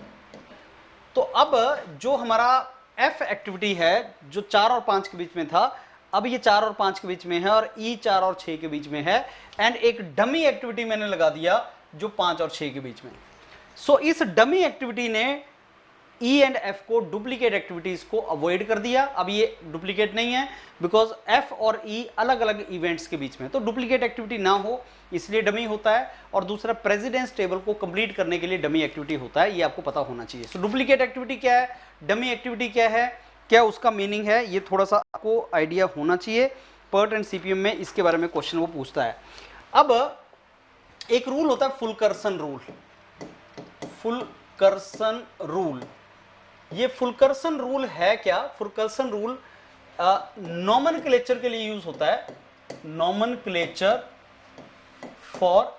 S1: तो अब जो हमारा एफ एक्टिविटी है जो 4 और 5 के बीच में था, अब ये 4 और 5 के बीच में है, और ई 4 और 6 के बीच में है, एंड एक डमी एक्टिविटी मैंने लगा दिया जो 5 और 6 के बीच में। सो इस डमी एक्टिविटी ने ई एंड एफ को, डुप्लीकेट एक्टिविटीज को अवॉइड कर दिया। अब ये डुप्लीकेट नहीं है, बिकॉज एफ और ई अलग अलग इवेंट्स के बीच में, तो डुप्लीकेट एक्टिविटी ना हो इसलिए डमी होता है। और दूसरा, प्रेसिडेंस टेबल को कंप्लीट करने के लिए डमी एक्टिविटी होता है, ये आपको पता होना चाहिए। सो डुप्लीकेट एक्टिविटी क्या है, डमी एक्टिविटी क्या है, क्या उसका मीनिंग है, ये थोड़ा सा आपको आइडिया होना चाहिए। पर्ट एंड सीपीएम में इसके बारे में क्वेश्चन वो पूछता है। अब एक रूल होता है फुलकर्सन रूल। ये फुलकर्सन रूल है क्या? फुलकर्सन रूल नॉमेनक्लेचर के लिए यूज होता है, नॉमेनक्लेचर फॉर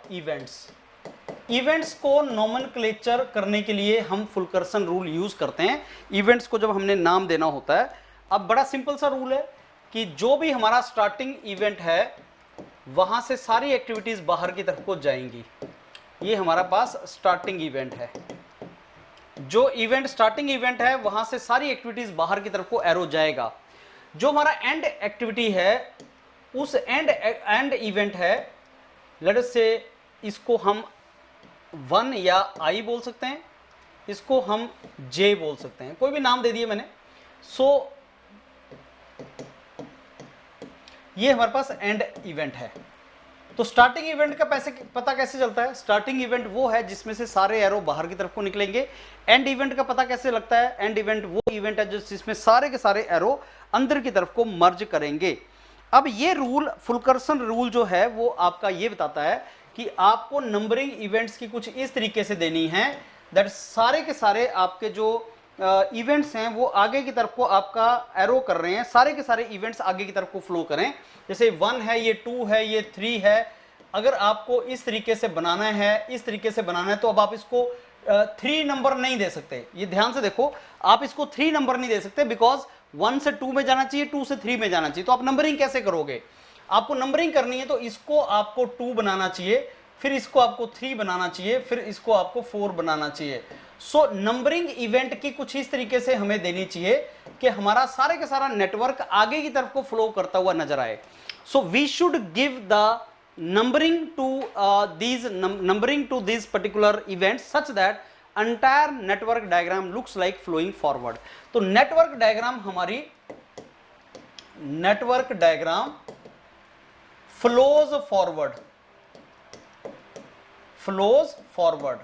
S1: इवेंट्स को नॉमेनक्लेचर करने के लिए हम फुलकर्सन रूल यूज करते हैं। इवेंट्स को जब हमने नाम देना होता है, अब बड़ा सिंपल सा रूल है कि जो भी हमारा स्टार्टिंग इवेंट है वहां से सारी एक्टिविटीज बाहर की तरफ को जाएंगी। ये हमारा पास स्टार्टिंग इवेंट है, जो इवेंट स्टार्टिंग इवेंट है वहां से सारी एक्टिविटीज बाहर की तरफ को एरो जाएगा। जो हमारा एंड एक्टिविटी है, उस एंड इवेंट है, लेट अस से इसको हम 1 या आई बोल सकते हैं, इसको हम जे बोल सकते हैं, कोई भी नाम दे दिए मैंने। सो ये हमारे पास एंड इवेंट है। तो स्टार्टिंग इवेंट का पता कैसे चलता है? स्टार्टिंग इवेंट वो है जिसमें से सारे एरो बाहर की तरफ को निकलेंगे। एंड इवेंट का पता कैसे लगता है? एंड इवेंट वो इवेंट है जिसमें सारे के सारे एरो अंदर की तरफ को मर्ज करेंगे। अब ये रूल, फुलकर्सन रूल जो है, वो आपका ये बताता है कि आपको नंबरिंग इवेंट्स की कुछ इस तरीके से देनी है दैट सारे के सारे आपके जो इवेंट्स हैं वो आगे की तरफ को आपका एरो कर रहे हैं, सारे के सारे इवेंट्स आगे की तरफ को फ्लो करें। जैसे 1 है, ये 2 है, ये 3 है। अगर आपको इस तरीके से बनाना है, इस तरीके से बनाना है, तो अब आप इसको 3 नंबर नहीं दे सकते। ये ध्यान से देखो, आप इसको 3 नंबर नहीं दे सकते, बिकॉज 1 से 2 में जाना चाहिए, 2 से 3 में जाना चाहिए। तो आप नंबरिंग कैसे करोगे? आपको नंबरिंग करनी है तो इसको आपको 2 बनाना चाहिए, फिर इसको आपको 3 बनाना चाहिए, फिर इसको आपको 4 बनाना चाहिए। सो नंबरिंग इवेंट की कुछ इस तरीके से हमें देनी चाहिए कि हमारा सारे का सारा नेटवर्क आगे की तरफ को फ्लो करता हुआ नजर आए। So we should give the numbering to these particular events such that entire network diagram looks like flowing forward। तो नेटवर्क डायग्राम हमारी नेटवर्क डायग्राम फ्लोज फॉरवर्ड।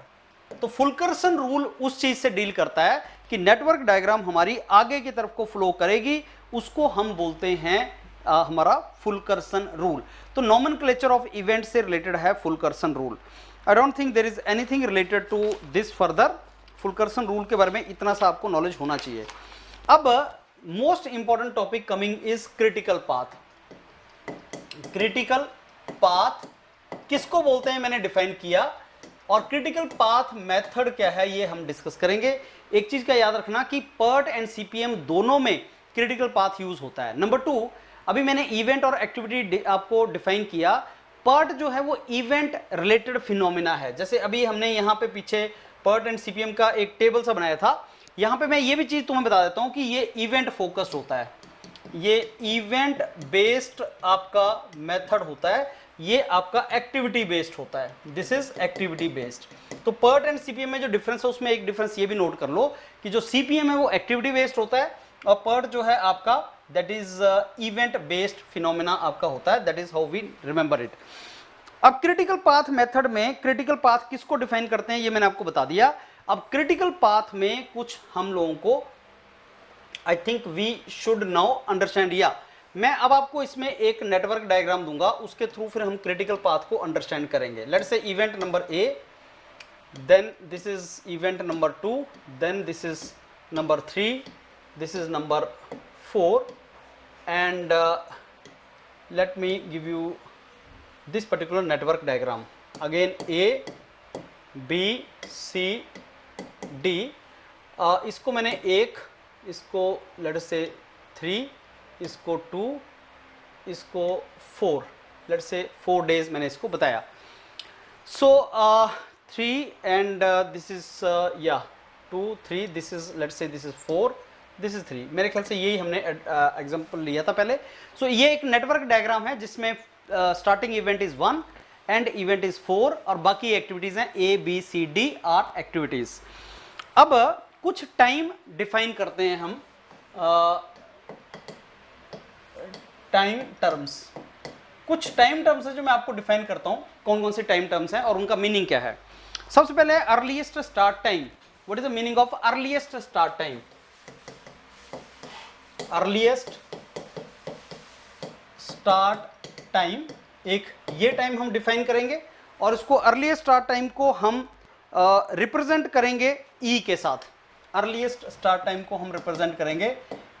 S1: तो फुलकर्सन रूल उस चीज से डील करता है कि नेटवर्क डायग्राम हमारी आगे की तरफ को फ्लो करेगी, उसको हम बोलते हैं हमारा फुलकर्सन रूल। तो नॉमेनक्लेचर ऑफ इवेंट से रिलेटेड है Fulkerson rule. I don't think there is anything related to this further. Fulkerson rule के बारे में इतना सा आपको नॉलेज होना चाहिए। अब most important topic coming is critical path. Critical path किसको बोलते हैं मैंने डिफाइन किया, और क्रिटिकल पाथ मेथड क्या है ये हम डिस्कस करेंगे। एक चीज का याद रखना कि पर्ट एंड सीपीएम दोनों में क्रिटिकल पाथ यूज होता है। नंबर 2, अभी मैंने इवेंट और एक्टिविटी आपको डिफाइन किया। पर्ट जो है वो इवेंट रिलेटेड फिनोमिना है। जैसे अभी हमने यहाँ पे पीछे पर्ट एंड सीपीएम का एक टेबल सा बनाया था। यहाँ पे मैं ये भी चीज तुम्हें बता देता हूँ कि ये इवेंट फोकस्ड होता है, ये इवेंट बेस्ड आपका मेथड होता है, ये आपका एक्टिविटी बेस्ड होता है। This is activity based. तो पर्ट एंड सीपीएम में जो डिफरेंस है उसमें एक डिफरेंस ये भी नोट कर लो कि जो सीपीएम है वो एक्टिविटी बेस्ड होता है, और पर्ट जो है आपका that is event based phenomena आपका होता है। That is how we remember it. अब क्रिटिकल पाथ मेथड में क्रिटिकल पाथ किसको डिफाइन करते हैं ये मैंने आपको बता दिया। अब क्रिटिकल पाथ में कुछ हम लोगों को I think we should now understand. या मैं अब आपको इसमें एक नेटवर्क डायग्राम दूंगा, उसके थ्रू फिर हम क्रिटिकल पाथ को अंडरस्टैंड करेंगे। Let's say event number A, then this is event number 2, then this is number 3, this is number 4, and let me give you this particular network diagram. Again A, B, C, D, इसको मैंने 1, इसको let's say 3, इसको 2, इसको 4, let's say 4 days मैंने इसको बताया। So 3 and this is 2, 3, this is let's say this is 4, this is 3। मेरे ख्याल से यही हमने एग्जांपल लिया था पहले। सो ये एक नेटवर्क डायग्राम है जिसमें starting event is 1 end event is 4 और बाकी एक्टिविटीज हैं A, B, C, D are activities. अब कुछ टाइम डिफाइन करते हैं हम, टाइम टर्म्स। कुछ टाइम टर्म्स है जो मैं आपको डिफाइन करता हूं, कौन कौन से टाइम टर्म्स हैं और उनका मीनिंग क्या है। सबसे पहले earliest start time. What is the meaning of earliest start time? Earliest start time, एक ये टाइम हम डिफाइन करेंगे और इसको अर्लीस्ट स्टार्ट टाइम को हम रिप्रेजेंट करेंगे ई के साथ। अर्लीस्ट स्टार्ट टाइम को हम रिप्रेजेंट करेंगे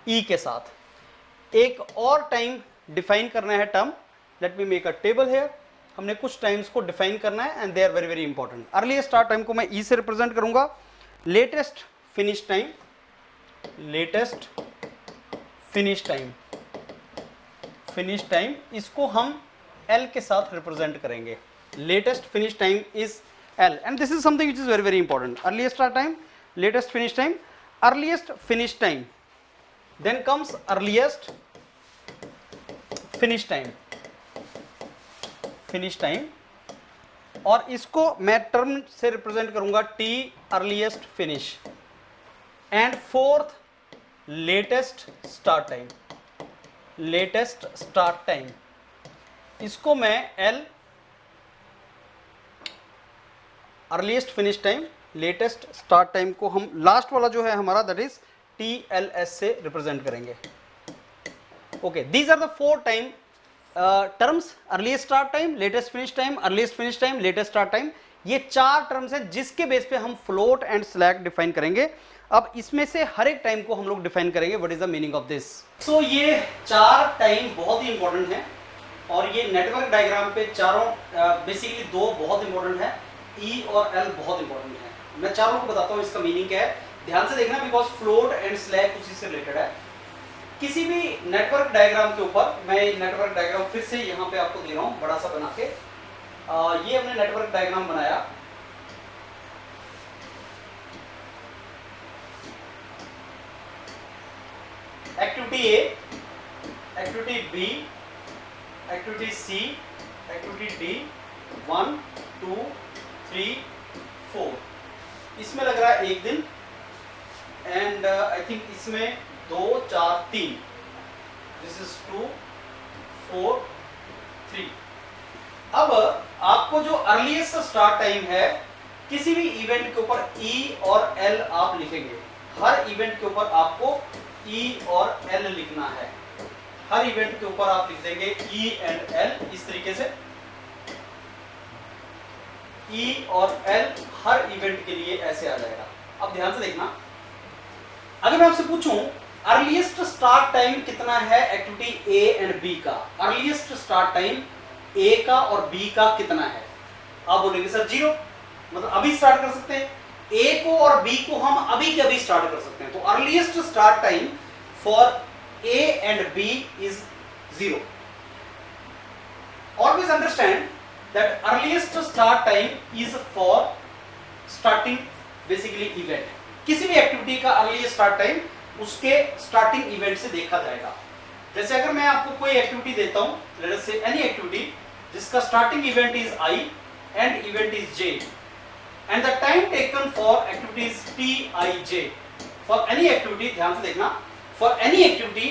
S1: ई के साथ। एक और टाइम डिफाइन करना है term, let me make a table here. हमने कुछ टाइम्स को डिफाइन करना है and they are very very important. Earliest start time को मैं ई से रिप्रेजेंट करूंगा। Latest finish time, latest finish time, finish time इसको हम L के साथ रिप्रेजेंट करेंगे। Latest finish time is L and this is something which is very very important. Earliest start time, latest finish time, earliest finish time, then comes earliest finish time, finish time, और इसको मैं term से represent करूंगा T earliest finish, and fourth latest start time, latest start time इसको मैं L earliest finish time, latest start time को हम last वाला जो है हमारा दैट इज TLS से रिप्रेजेंट करेंगे। Okay, these are the 4 time terms, earliest start time, latest finish time, earliest finish time, latest start time. ये 4 टर्म्स हैं जिसके बेस पे हम फ्लोट एंड स्लैक डिफाइन करेंगे। अब इसमें से हर एक टाइम को हम लोग डिफाइन करेंगे what is the meaning of this. So ये 4 टाइम बहुत ही इंपॉर्टेंट है और ये नेटवर्क डायग्राम पे चारों बेसिकली 2 बहुत इंपॉर्टेंट है, ई और एल बहुत इंपॉर्टेंट है। मैं चारों को बताता हूँ इसका मीनिंग क्या है, ध्यान से देखना बिकॉज फ्लोट एंड स्लैक उसी से रिलेटेड है। किसी भी नेटवर्क डायग्राम के ऊपर, मैं नेटवर्क डायग्राम फिर से यहाँ पे आपको दे रहा हूँ बड़ा सा बना के। ये हमने नेटवर्क डायग्राम बनाया, activity A, activity B, activity C, activity D, 1 2 3 4, इसमें लग रहा है 1 दिन एंड आई थिंक इसमें 2 4 3, दिस इज 2 4 3। अब आपको जो अर्लीस्ट स्टार्ट टाइम है किसी भी इवेंट के ऊपर ई और एल आप लिखेंगे, हर इवेंट के ऊपर आपको ई और एल लिखना है, हर इवेंट के ऊपर आप लिख देंगे ई एंड एल इस तरीके से, ई और एल हर इवेंट के लिए ऐसे आ जाएगा। अब ध्यान से देखना, अगर मैं आपसे पूछूं अर्लीस्ट स्टार्ट टाइम कितना है एक्टिविटी ए एंड बी का, अर्लीस्ट स्टार्ट टाइम ए का और बी का कितना है, आप बोलेंगे सर 0, मतलब अभी स्टार्ट कर सकते हैं, ए को और बी को हम अभी के अभी स्टार्ट कर सकते हैं। तो earliest start time for A and B is 0। Always understand that earliest start time is for starting basically event. किसी भी एक्टिविटी का अर्लीस्ट स्टार्ट टाइम उसके स्टार्टिंग इवेंट से देखा जाएगा। जैसे अगर मैं आपको कोई एक्टिविटी देता हूं, लेट अस से एनी एक्टिविटी जिसका starting event is I and event is J and the time taken for activity is T I J. For any activity, ध्यान से देखना, फॉर एनी एक्टिविटी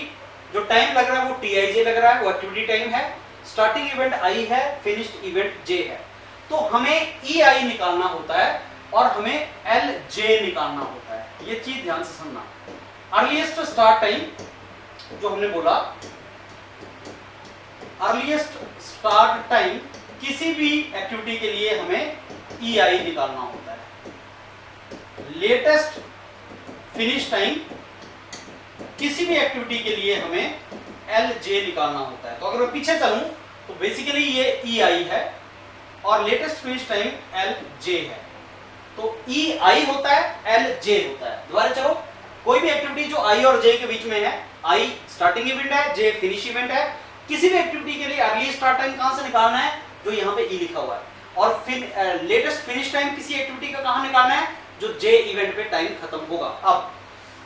S1: जो टाइम लग रहा है वो टी आई जे लग रहा है, वो एक्टिविटी टाइम है, स्टार्टिंग इवेंट आई है, फिनिश्ड इवेंट जे है। तो हमें ई आई निकालना होता है और हमें एल जे निकालना होता है, ये चीज ध्यान से सुनना। अर्लीस्ट स्टार्ट टाइम जो हमने बोला, अर्लीस्ट स्टार्ट टाइम किसी भी एक्टिविटी के लिए हमें ई आई निकालना होता है। लेटेस्ट फिनिश टाइम किसी भी एक्टिविटी के लिए हमें एल जे निकालना होता है। तो अगर मैं पीछे चलूं तो बेसिकली ये ई आई है और latest finish time L J है। तो ई आई होता है, एल जे होता है। दोबारा चलो, कोई भी एक्टिविटी जो आई और जे के बीच में है, आई स्टार्टिंग इवेंट है, जे फिनिश इवेंट है, किसी भी एक्टिविटी के लिए अर्ली स्टार्ट टाइम कहां से निकालना है, जो यहाँ पे ई लिखा हुआ है, और फिर लेटेस्ट फिनिश टाइम किसी एक्टिविटी का कहां निकालना है, जो जे इवेंट पे टाइम खत्म होगा। अब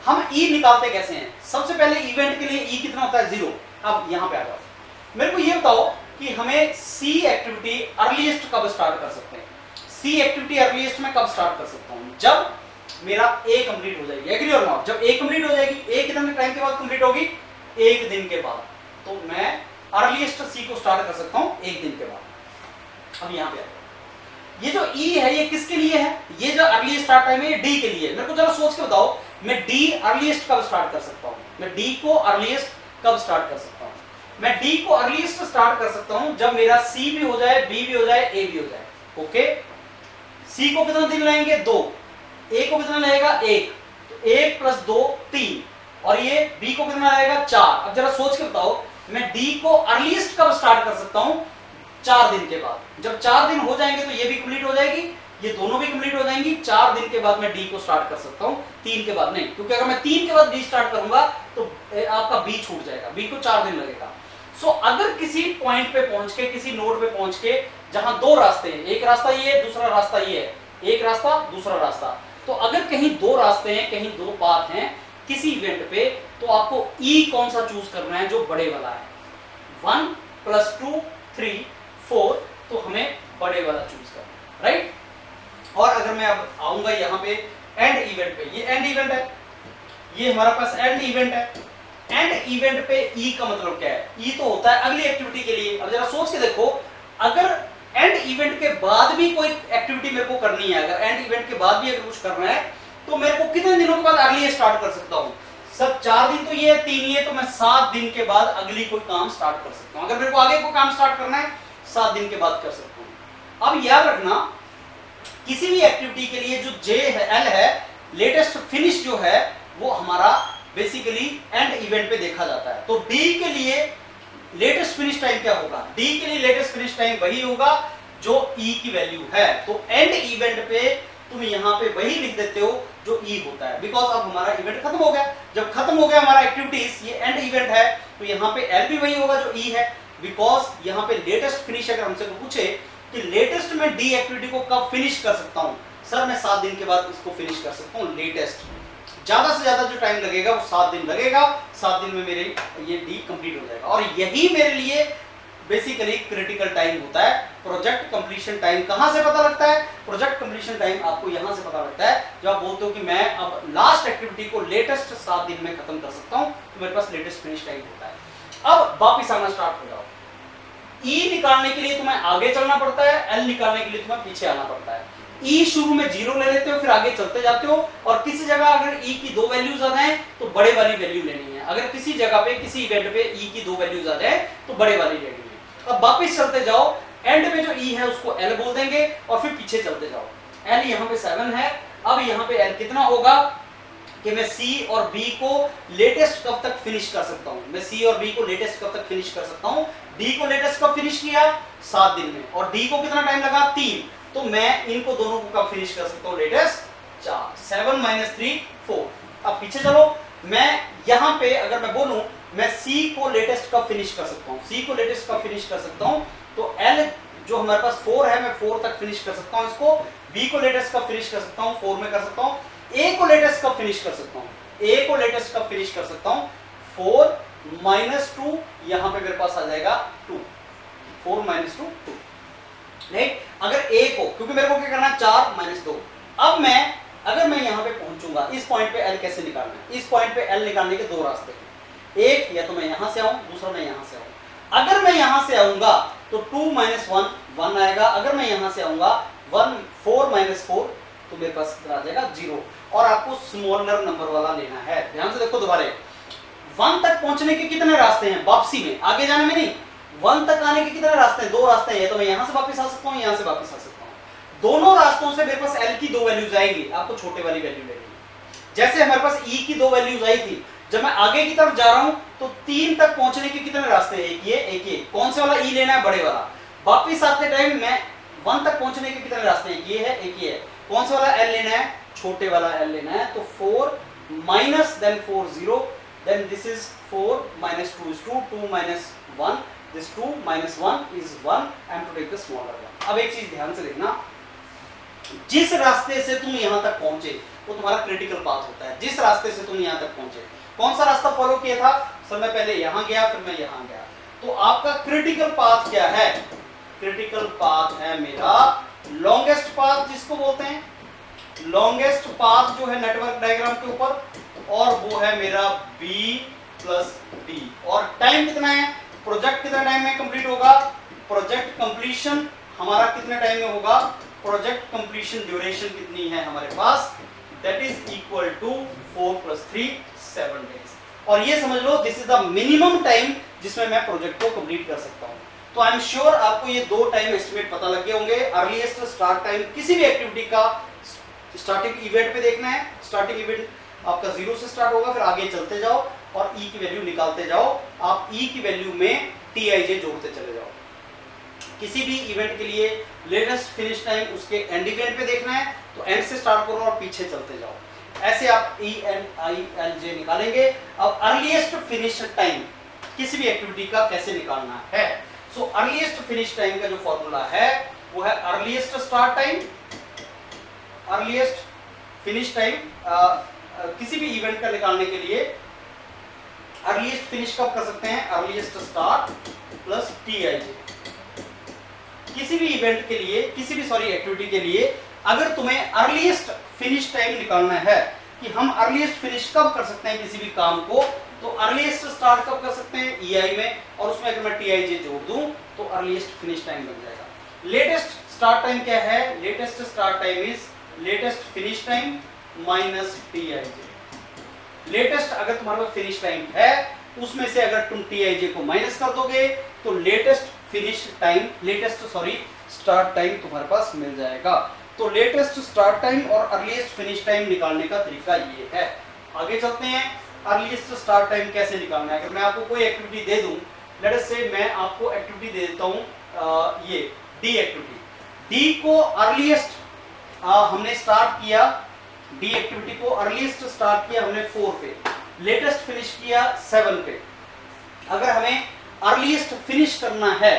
S1: हम ई निकालते कैसे हैं? सबसे पहले इवेंट के लिए ई कितना होता है? 0। अब यहाँ पे आ जाओ, मेरे को ये बताओ कि हमें सी एक्टिविटी अर्लीस्ट कब स्टार्ट कर सकते हैं? सी एक्टिविटी अर्लीस्ट में कब स्टार्ट कर सकता हूँ? जब मेरा ए कंप्लीट हो जाएगी, एग्री और नॉट? जब ए कंप्लीट हो जाएगी, ए कितने टाइम के बाद कंप्लीट होगी? 1 दिन के बाद। तो मैं अर्लीस्ट सी को स्टार्ट कर सकता हूँ 1 दिन के बाद। अब यहाँ पे ये जो ई है ये किसके लिए है? ये जो अर्ली स्टार्ट टाइम है ये डी के लिए। मेरे को जरा सोच के बताओ, मैं डी अर्लीस्ट कब स्टार्ट कर सकता हूँ? मैं डी को अर्लीस्ट कब स्टार्ट कर सकता हूँ? मैं डी को अर्लीस्ट स्टार्ट कर सकता हूँ जब मेरा सी भी हो जाए, बी भी हो जाए, ए भी हो जाए। ओके, सी को कितना दिन लगेंगे? 2। ए को कितना लगेगा? 1। तो 1 + 2 3, और ये बी को कितना लगेगा? 4। अब जरा सोच के बताओ, मैं डी को अर्लीस्ट कब स्टार्ट कर सकता हूँ? 4 दिन के बाद। जब 4 दिन हो जाएंगे तो ये भी कंप्लीट हो जाएगी, ये दोनों भी कंप्लीट हो जाएंगी। 4 दिन के बाद मैं डी को स्टार्ट कर सकता हूँ, 3 के बाद नहीं, क्योंकि अगर मैं 3 के बाद डी स्टार्ट करूंगा तो आपका बी छूट जाएगा, बी को 4 दिन लगेगा। सो अगर किसी पॉइंट पे पहुंच के, किसी नोड पे पहुंच के जहां 2 रास्ते हैं, एक रास्ता ये है, दूसरा रास्ता ये है, एक रास्ता दूसरा रास्ता, तो अगर कहीं 2 रास्ते हैं, कहीं 2 पाथ हैं किसी इवेंट पे, तो आपको ई कौन सा चूज करना है? जो बड़े वाला है। 1 + 2 3 4, तो हमें बड़े वाला चूज करना है, राइट? और अगर मैं अब आऊंगा यहाँ पे एंड इवेंट पे, ये एंड इवेंट है, ये हमारा पास एंड इवेंट है। एंड इवेंट पे ई का मतलब क्या है? ई तो होता है अगली एक्टिविटी के लिए। अब जरा सोच के देखो, अगर एंड इवेंट के बाद भी कोई एक्टिविटी मेरे को करनी है, अगर एंड इवेंट के बाद भी अगर कुछ करना है, तो मेरे को कितने दिनों के बाद अर्ली स्टार्ट कर सकता हूँ? सब 4 दिन तो ये 3 ये, तो मैं 7 दिन के बाद अगली कोई काम स्टार्ट कर सकता हूँ। अगर मेरे को आगे कोई काम स्टार्ट करना है 7 दिन के बाद कर सकता हूँ। अब याद रखना, किसी भी एक्टिविटी के लिए जो जे है, एल है, लेटेस्ट फिनिश जो है वो हमारा बेसिकली एंड इवेंट पे देखा जाता है। तो डी के लिए लेटेस्ट फिनिश टाइम क्या होगा? डी के लिए लेटेस्ट फिनिश टाइम वही होगा जो ई की वैल्यू है। तो एंड इवेंट पे तुम यहाँ पे वही लिख देते हो जो ई होता है, बिकॉज अब हमारा इवेंट खत्म हो गया। जब खत्म हो गया हमारा एक्टिविटीज, ये एंड इवेंट है, तो यहाँ पे एल भी वही होगा जो ई है, बिकॉज यहाँ पे लेटेस्ट फिनिश अगर हमसे पूछे कि लेटेस्ट में डी एक्टिविटी को कब फिनिश कर सकता हूँ, सर मैं 7 दिन के बाद इसको फिनिश कर सकता हूँ। लेटेस्ट ज्यादा से ज्यादा जो टाइम लगेगा वो 7 दिन लगेगा, 7 दिन में मेरे ये डी कंप्लीट हो जाएगा। और यही मेरे लिए बेसिकली क्रिटिकल टाइम होता है। प्रोजेक्ट कंप्लीशन टाइम कहां से पता लगता है? प्रोजेक्ट कंप्लीशन टाइम आपको यहां से पता लगता है जब आप बोलते हो कि मैं अब लास्ट एक्टिविटी को लेटेस्ट 7 दिन में खत्म कर सकता हूं, तो मेरे पास लेटेस्ट फिनिश टाइम होता है। अब वापिस आना स्टार्ट हो जाओ। ई निकालने के लिए तुम्हें आगे चलना पड़ता है, एल निकालने के लिए तुम्हें पीछे आना पड़ता है। ई शुरू में 0 ले लेते हो, फिर आगे चलते जाते हो, और किसी जगह अगर ई की 2 वैल्यूज आ जाए तो बड़े वाली वैल्यू लेनी है। अगर किसी जगह पे किसी इवेंट पे ई की 2 वैल्यूज आ जाए तो बड़े वाली लेनी है। अब वापस चलते जाओ, एंड में जो ई है उसको एल बोल देंगे और फिर पीछे चलते जाओ। एल यहाँ पे 7 है, अब यहाँ पे एल कितना होगा कि मैं सी और बी को लेटेस्ट कब तक फिनिश कर सकता हूँ। मैं सी और बी को लेटेस्ट कब तक फिनिश कर सकता हूँ? डी को लेटेस्ट कब फिनिश किया? 7 दिन में। और डी को कितना टाइम लगा? 3। तो मैं इनको दोनों को कब फिनिश कर सकता हूँ? लेटेस्ट 4। 7 - 3 4। अब पीछे चलो, मैं यहाँ पे अगर मैं बोलूं मैं सी को लेटेस्ट कब फिनिश कर सकता हूँ, सी को लेटेस्ट कब फिनिश कर सकता हूँ, तो एल जो हमारे पास 4 है, मैं 4 तक फिनिश कर सकता हूँ इसको। बी को लेटेस्ट कब फिनिश कर सकता हूँ? 4 में कर सकता हूँ। ए को लेटेस्ट कब फिनिश कर सकता हूँ? ए को लेटेस्ट कब फिनिश कर सकता हूँ? 4 - 2, यहाँ पे मेरे पास आ जाएगा 2। 4 - 2 2। राइट? अगर ए को, क्योंकि मेरे को क्या करना है 4 - 2। अब मैं अगर मैं यहाँ पे पहुंचूंगा, इस पॉइंट पे एल कैसे निकालना है? इस पॉइंट पे एल निकालने के 2 रास्ते हैं। एक, या तो मैं यहां से आऊं, दूसरा मैं यहां से आऊं। अगर मैं यहां से आऊंगा तो 2 - 1 1 आएगा। अगर मैं यहां से आऊंगा 4 - 4 तो मेरे पास आ जाएगा 0। और आपको स्मॉलर नंबर वाला लेना है। ध्यान से देखो दोबारा, 1 तक पहुंचने के कितने रास्ते हैं? वापसी में, आगे जाने में नहीं। 1 तक आने के कितने रास्ते हैं? 2 रास्ते हैं। तो मैं यहां से वापस आ सकता हूं, यहां से वापस आ सकता हूं। दोनों रास्तों से मेरे पास एल की 2 वैल्यूज आएंगी, आपको छोटे वाली वैल्यू लेनी है। जैसे हमारे पास ई की 2 वैल्यूज आई थी, जब मैं आगे की तरफ जा रहा हूं तो 3 तक पहुंचने के कितने रास्ते हैं? एक ये, एक ये। कौन से वाला ई लेना है? बड़े वाला। वापिस आते टाइम मैं 1 तक पहुंचने के कितने रास्ते हैं? एक ये है, एक ये है। कौन सा वाला एल लेना है? छोटे वाला एल लेना है। तो 4 minus then 4 0, then this is 4 minus 2 is 2, 2 minus 1, this 2 minus 1 is 1, I am to take the smaller one। अब एक चीज ध्यान से देखना, जिस रास्ते से तुम यहां तक पहुंचे वो तुम्हारा क्रिटिकल पाथ होता है। जिस रास्ते से तुम यहां तक पहुंचे, कौन सा रास्ता फॉलो किया था? सर मैं पहले यहां गया, फिर मैं यहां गया। तो आपका क्रिटिकल पाथ क्या है? क्रिटिकल पाथ है मेरा लॉन्गेस्ट पाथ, जिसको बोलते हैं लॉन्गेस्ट पाथ जो है नेटवर्क डायग्राम के ऊपर, और वो है मेरा B प्लस D। और टाइम कितना है? प्रोजेक्ट कितना टाइम में कंप्लीट होगा? प्रोजेक्ट कंप्लीशन हमारा कितने टाइम में होगा? प्रोजेक्ट कंप्लीशन ड्यूरेशन कितनी है हमारे पास? That is equal to 4 + 3 7 days. और ये समझ लो this is the minimum time जिसमें मैं प्रोजेक्ट को कंप्लीट कर सकता हूं। तो आई एम श्योर आपको ये 2 टाइम एस्टिमेट पता लग गए होंगे। अर्लीस्ट स्टार्ट टाइम किसी भी एक्टिविटी का स्टार्टिंग इवेंट पे देखना है। स्टार्टिंग इवेंट आपका 0 से स्टार्ट होगा, फिर आगे चलते जाओ और ई की वैल्यू निकालते जाओ। आप ई की वैल्यू में TIJ जोड़ते चले जाओ। किसी भी इवेंट के लिए लेटेस्ट फिनिश टाइम उसके एंड इवेंट पे देखना है तो एंड से स्टार्ट करो और पीछे चलते जाओ। ऐसे आप ENILJ निकालेंगे। अब अर्लीस्ट फिनिश टाइम किसी भी एक्टिविटी का कैसे निकालना है? सो अर्लीस्ट फिनिश टाइम का जो फॉर्मूला है वो है earliest start time, earliest finish time. किसी भी इवेंट का निकालने के लिए अर्लीस्ट फिनिश कब कर सकते हैं? Earliest start plus TIJ। किसी भी इवेंट के लिए, किसी भी एक्टिविटी के लिए अगर तुम्हें अर्लीस्ट फिनिश टाइम निकालना है कि हम अर्लीस्ट फिनिश कब कर सकते हैं किसी भी काम को, तो अर्लीस्ट स्टार्ट कब कर सकते हैं? EI में, और उसमें अगर मैं TIJ जोड़ दूं तो अर्लीस्ट फिनिश टाइम बन जाएगा। लेटेस्ट स्टार्ट टाइम क्या है? Latest start time is latest finish time minus TIJ। Latest अगर तुम्हारे पास फिनिश टाइम है उसमें से अगर तुम TIJ को माइनस कर दोगे तो लेटेस्ट स्टार्ट टाइम तुम्हारे पास मिल जाएगा। तो तो लेटेस्ट स्टार्ट टाइम और अर्लीस्ट फिनिश टाइम निकालने का तरीका ये है। आगे चलते हैं, अर्लीस्ट स्टार्ट टाइम कैसे निकालना है। अगर मैं आपको कोई एक्टिविटी दे दूं, लेट अस से मैं आपको एक्टिविटी दे देता हूं, ये डी एक्टिविटी। डी को अर्लीस्ट हमने स्टार्ट किया, डी एक्टिविटी को अर्लीस्ट स्टार्ट किया हमने 4 पे, लेटेस्ट फिनिश किया 7 पे। अगर हमें अर्लीस्ट फिनिश करना है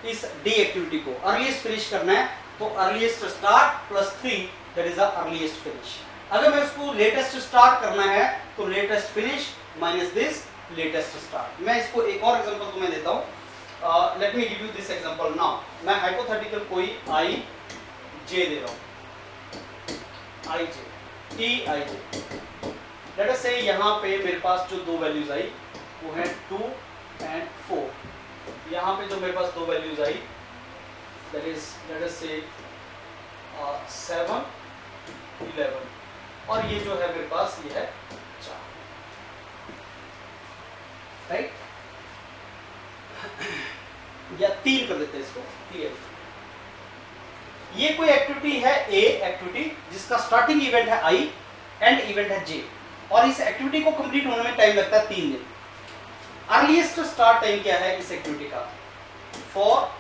S1: इस डी एक्टिविटी को, अर्लीस्ट फिनिश करना है, तो earliest start plus 3 that is the earliest finish. अगर मैं उसको लेटेस्ट स्टार्ट करना है तो latest finish minus this latest start. मैं इसको एक और एग्जांपल तुम्हें देता हूं। Let me give you this example now. मैं हाइपोथेटिकल कोई आई जे दे रहा हूं, आई जे, T I J. Late us से यहाँ पे मेरे पास जो दो वैल्यूज आई वो है 2 एंड 4। यहाँ पे जो मेरे पास दो values I that is late us से 7 11, और ये जो है मेरे पास ये है 4, राइट, या 3 कर देते हैं इसको, क्लियर। ये कोई एक्टिविटी है ए एक्टिविटी जिसका स्टार्टिंग इवेंट है आई, एंड इवेंट है जे, और इस एक्टिविटी को कंप्लीट होने में टाइम लगता है 3 दिन। अर्लीस्ट स्टार्ट टाइम क्या है इस एक्टिविटी का? फॉर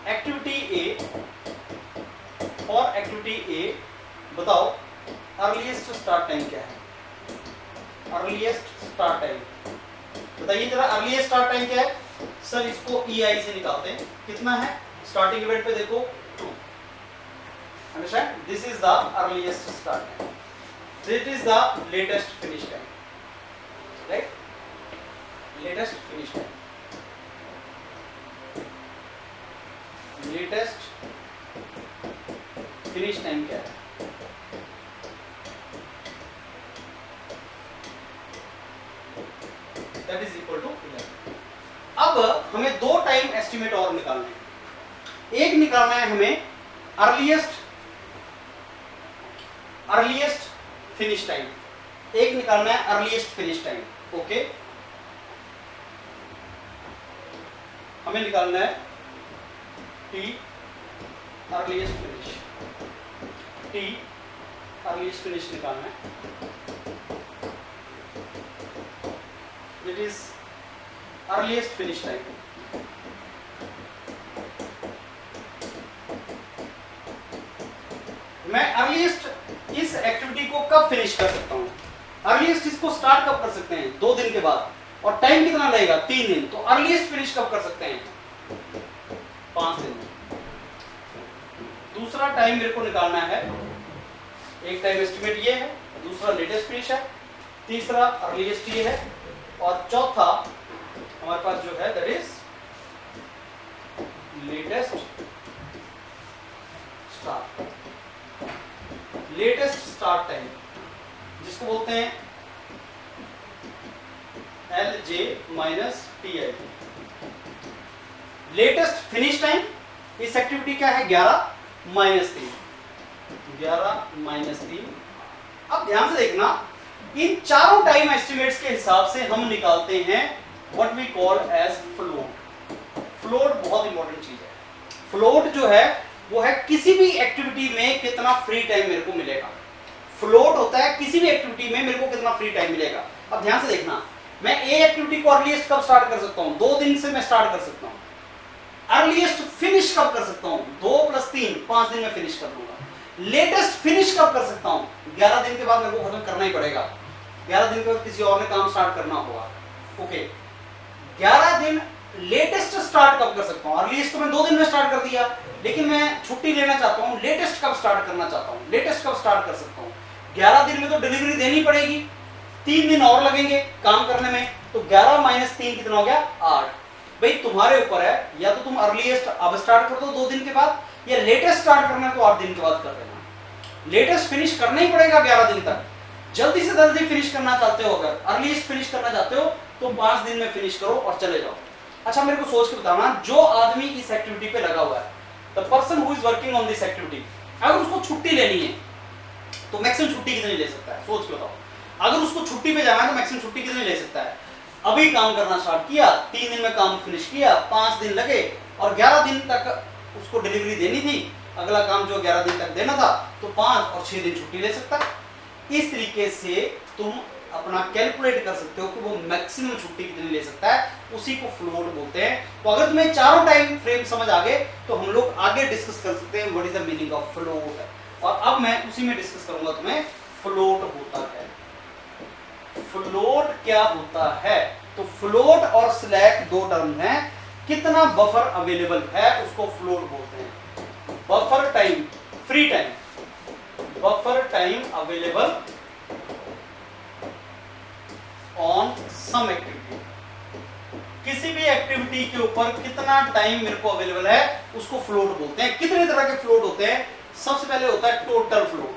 S1: एक्टिविटी ए बताओ अर्लीस्ट स्टार्ट टाइम क्या है? अर्लीस्ट स्टार्ट टाइम बताइए जरा, अर्लीस्ट स्टार्ट टाइम क्या है? सर इसको EI से निकालते हैं, कितना है? स्टार्टिंग इवेंट पे देखो 2। Understand? This is the earliest start time, this is the latest finish time, right, latest finish time, latest finish time क्या है? That is equal to 11। अब हमें दो टाइम एस्टिमेट और निकालने हैं। एक निकालना है हमें अर्लीस्ट फिनिश टाइम, एक निकालना है अर्लीस्ट फिनिश टाइम। ओके, हमें निकालना है T earliest finish, T earliest finish निकालना है, it is earliest finish time. मैं अर्लीस्ट इस एक्टिविटी को कब फिनिश कर सकता हूं? अर्लीस्ट इसको स्टार्ट कब कर सकते हैं? 2 दिन के बाद, और टाइम कितना लगेगा? 3 दिन। तो अर्लीस्ट फिनिश कब कर सकते हैं? 5 दिन में। दूसरा टाइम मेरे को निकालना है, एक टाइम एस्टिमेट ये है, दूसरा लेटेस्ट फिनिश है, तीसरा अर्लीस्ट ये है, और चौथा हमारे पास जो है that is latest start, latest start time, जिसको बोलते हैं LJ minus TI। Latest finish time इस एक्टिविटी क्या है? 11 माइनस 3, 11 माइनस 3। अब ध्यान से देखना, इन चारों टाइम एस्टिमेट्स के हिसाब से हम निकालते हैं what we call as float. Float बहुत इंपॉर्टेंट चीज है। फ्लोट जो है वो है किसी भी एक्टिविटी में कितना फ्री टाइम मेरे को मिलेगा। फ्लोट होता है किसी भी एक्टिविटी में मेरे को कितना फ्री टाइम मिलेगा। अब ध्यान से देखना, मैं ए एक्टिविटी को अर्लीस्ट कब स्टार्ट कर सकता हूं? 2 दिन से मैं स्टार्ट कर सकता हूं। अर्लीस्ट फिनिश कब कर सकता हूं? 2 + 3 5 दिन में फिनिश कर दूंगा। लेटेस्ट फिनिश कब कर सकता हूं? 11 दिन के बाद मेरे को खत्म करना ही पड़ेगा। 11 दिन के बाद किसी और ने काम स्टार्ट करना होगा। ओके, 11 दिन लेटेस्ट स्टार्ट कब कर सकता हूं? अर्लीस्ट तो मैं 2 दिन में स्टार्ट कर दिया, लेकिन मैं छुट्टी लेना चाहता हूं, लेटेस्ट कब स्टार्ट करना चाहता हूं? लेटेस्ट कब स्टार्ट कर सकता हूं? 11 दिन में तो डिलीवरी देनी पड़ेगी, 3 दिन और लगेंगे काम करने में, तो 11 माइनस 3 कितना हो गया? 8। भाई तुम्हारे ऊपर है, या तो तुम अर्लीस्ट अब स्टार्ट कर दो 2 दिन के बाद, या लेटेस्ट स्टार्ट करना है तो 8 दिन के बाद कर देना। लेटेस्ट फिनिश करना ही पड़ेगा 11 दिन तक। जल्दी से जल्दी फिनिश करना चाहते हो, अगर अर्लीस्ट फिनिश करना चाहते हो तो 5 दिन में फिनिश करो और चले जाओ। अच्छा मेरे को सोच के बताना, जो आदमी इस एक्टिविटी पे लगा हुआ है, the person who is working on this activity, अगर उसको छुट्टी लेनी है तो मैक्सिमम छुट्टी कितनी ले सकता है? सोच के बताओ। अगर उसको छुट्टी पे जाना है तो मैक्सिमम छुट्टी कितनी ले सकता है? अभी काम करना स्टार्ट किया, 3 दिन में काम फिनिश किया, 5 दिन लगे, और 11 दिन तक उसको डिलीवरी देनी थी, अगला काम जो 11 दिन तक देना था तो 5 और 6 दिन छुट्टी ले सकता है। इस तरीके से तुम अपना कैलकुलेट कर सकते हो कि वो मैक्सिमम छुट्टी कितनी ले सकता है, उसी को फ्लोट बोलते हैं। तो अगर तुम्हें चारों टाइम फ्रेम समझ आ गए तो हम लोग आगे डिस्कस कर सकते हैं what is the meaning of float. और अब मैं उसी में डिस्कस करूंगा तुम्हें फ्लोट होता है, फ्लोट क्या होता है। तो फ्लोट और स्लैक दो टर्म हैं, कितना बफर अवेलेबल है उसको फ्लोट बोलते हैं। Buffer time, free time, buffer time available on some activity, किसी भी एक्टिविटी के ऊपर कितना टाइम मेरे को अवेलेबल है उसको फ्लोट बोलते हैं। कितने तरह के फ्लोट होते हैं? सबसे पहले होता है टोटल फ्लोट,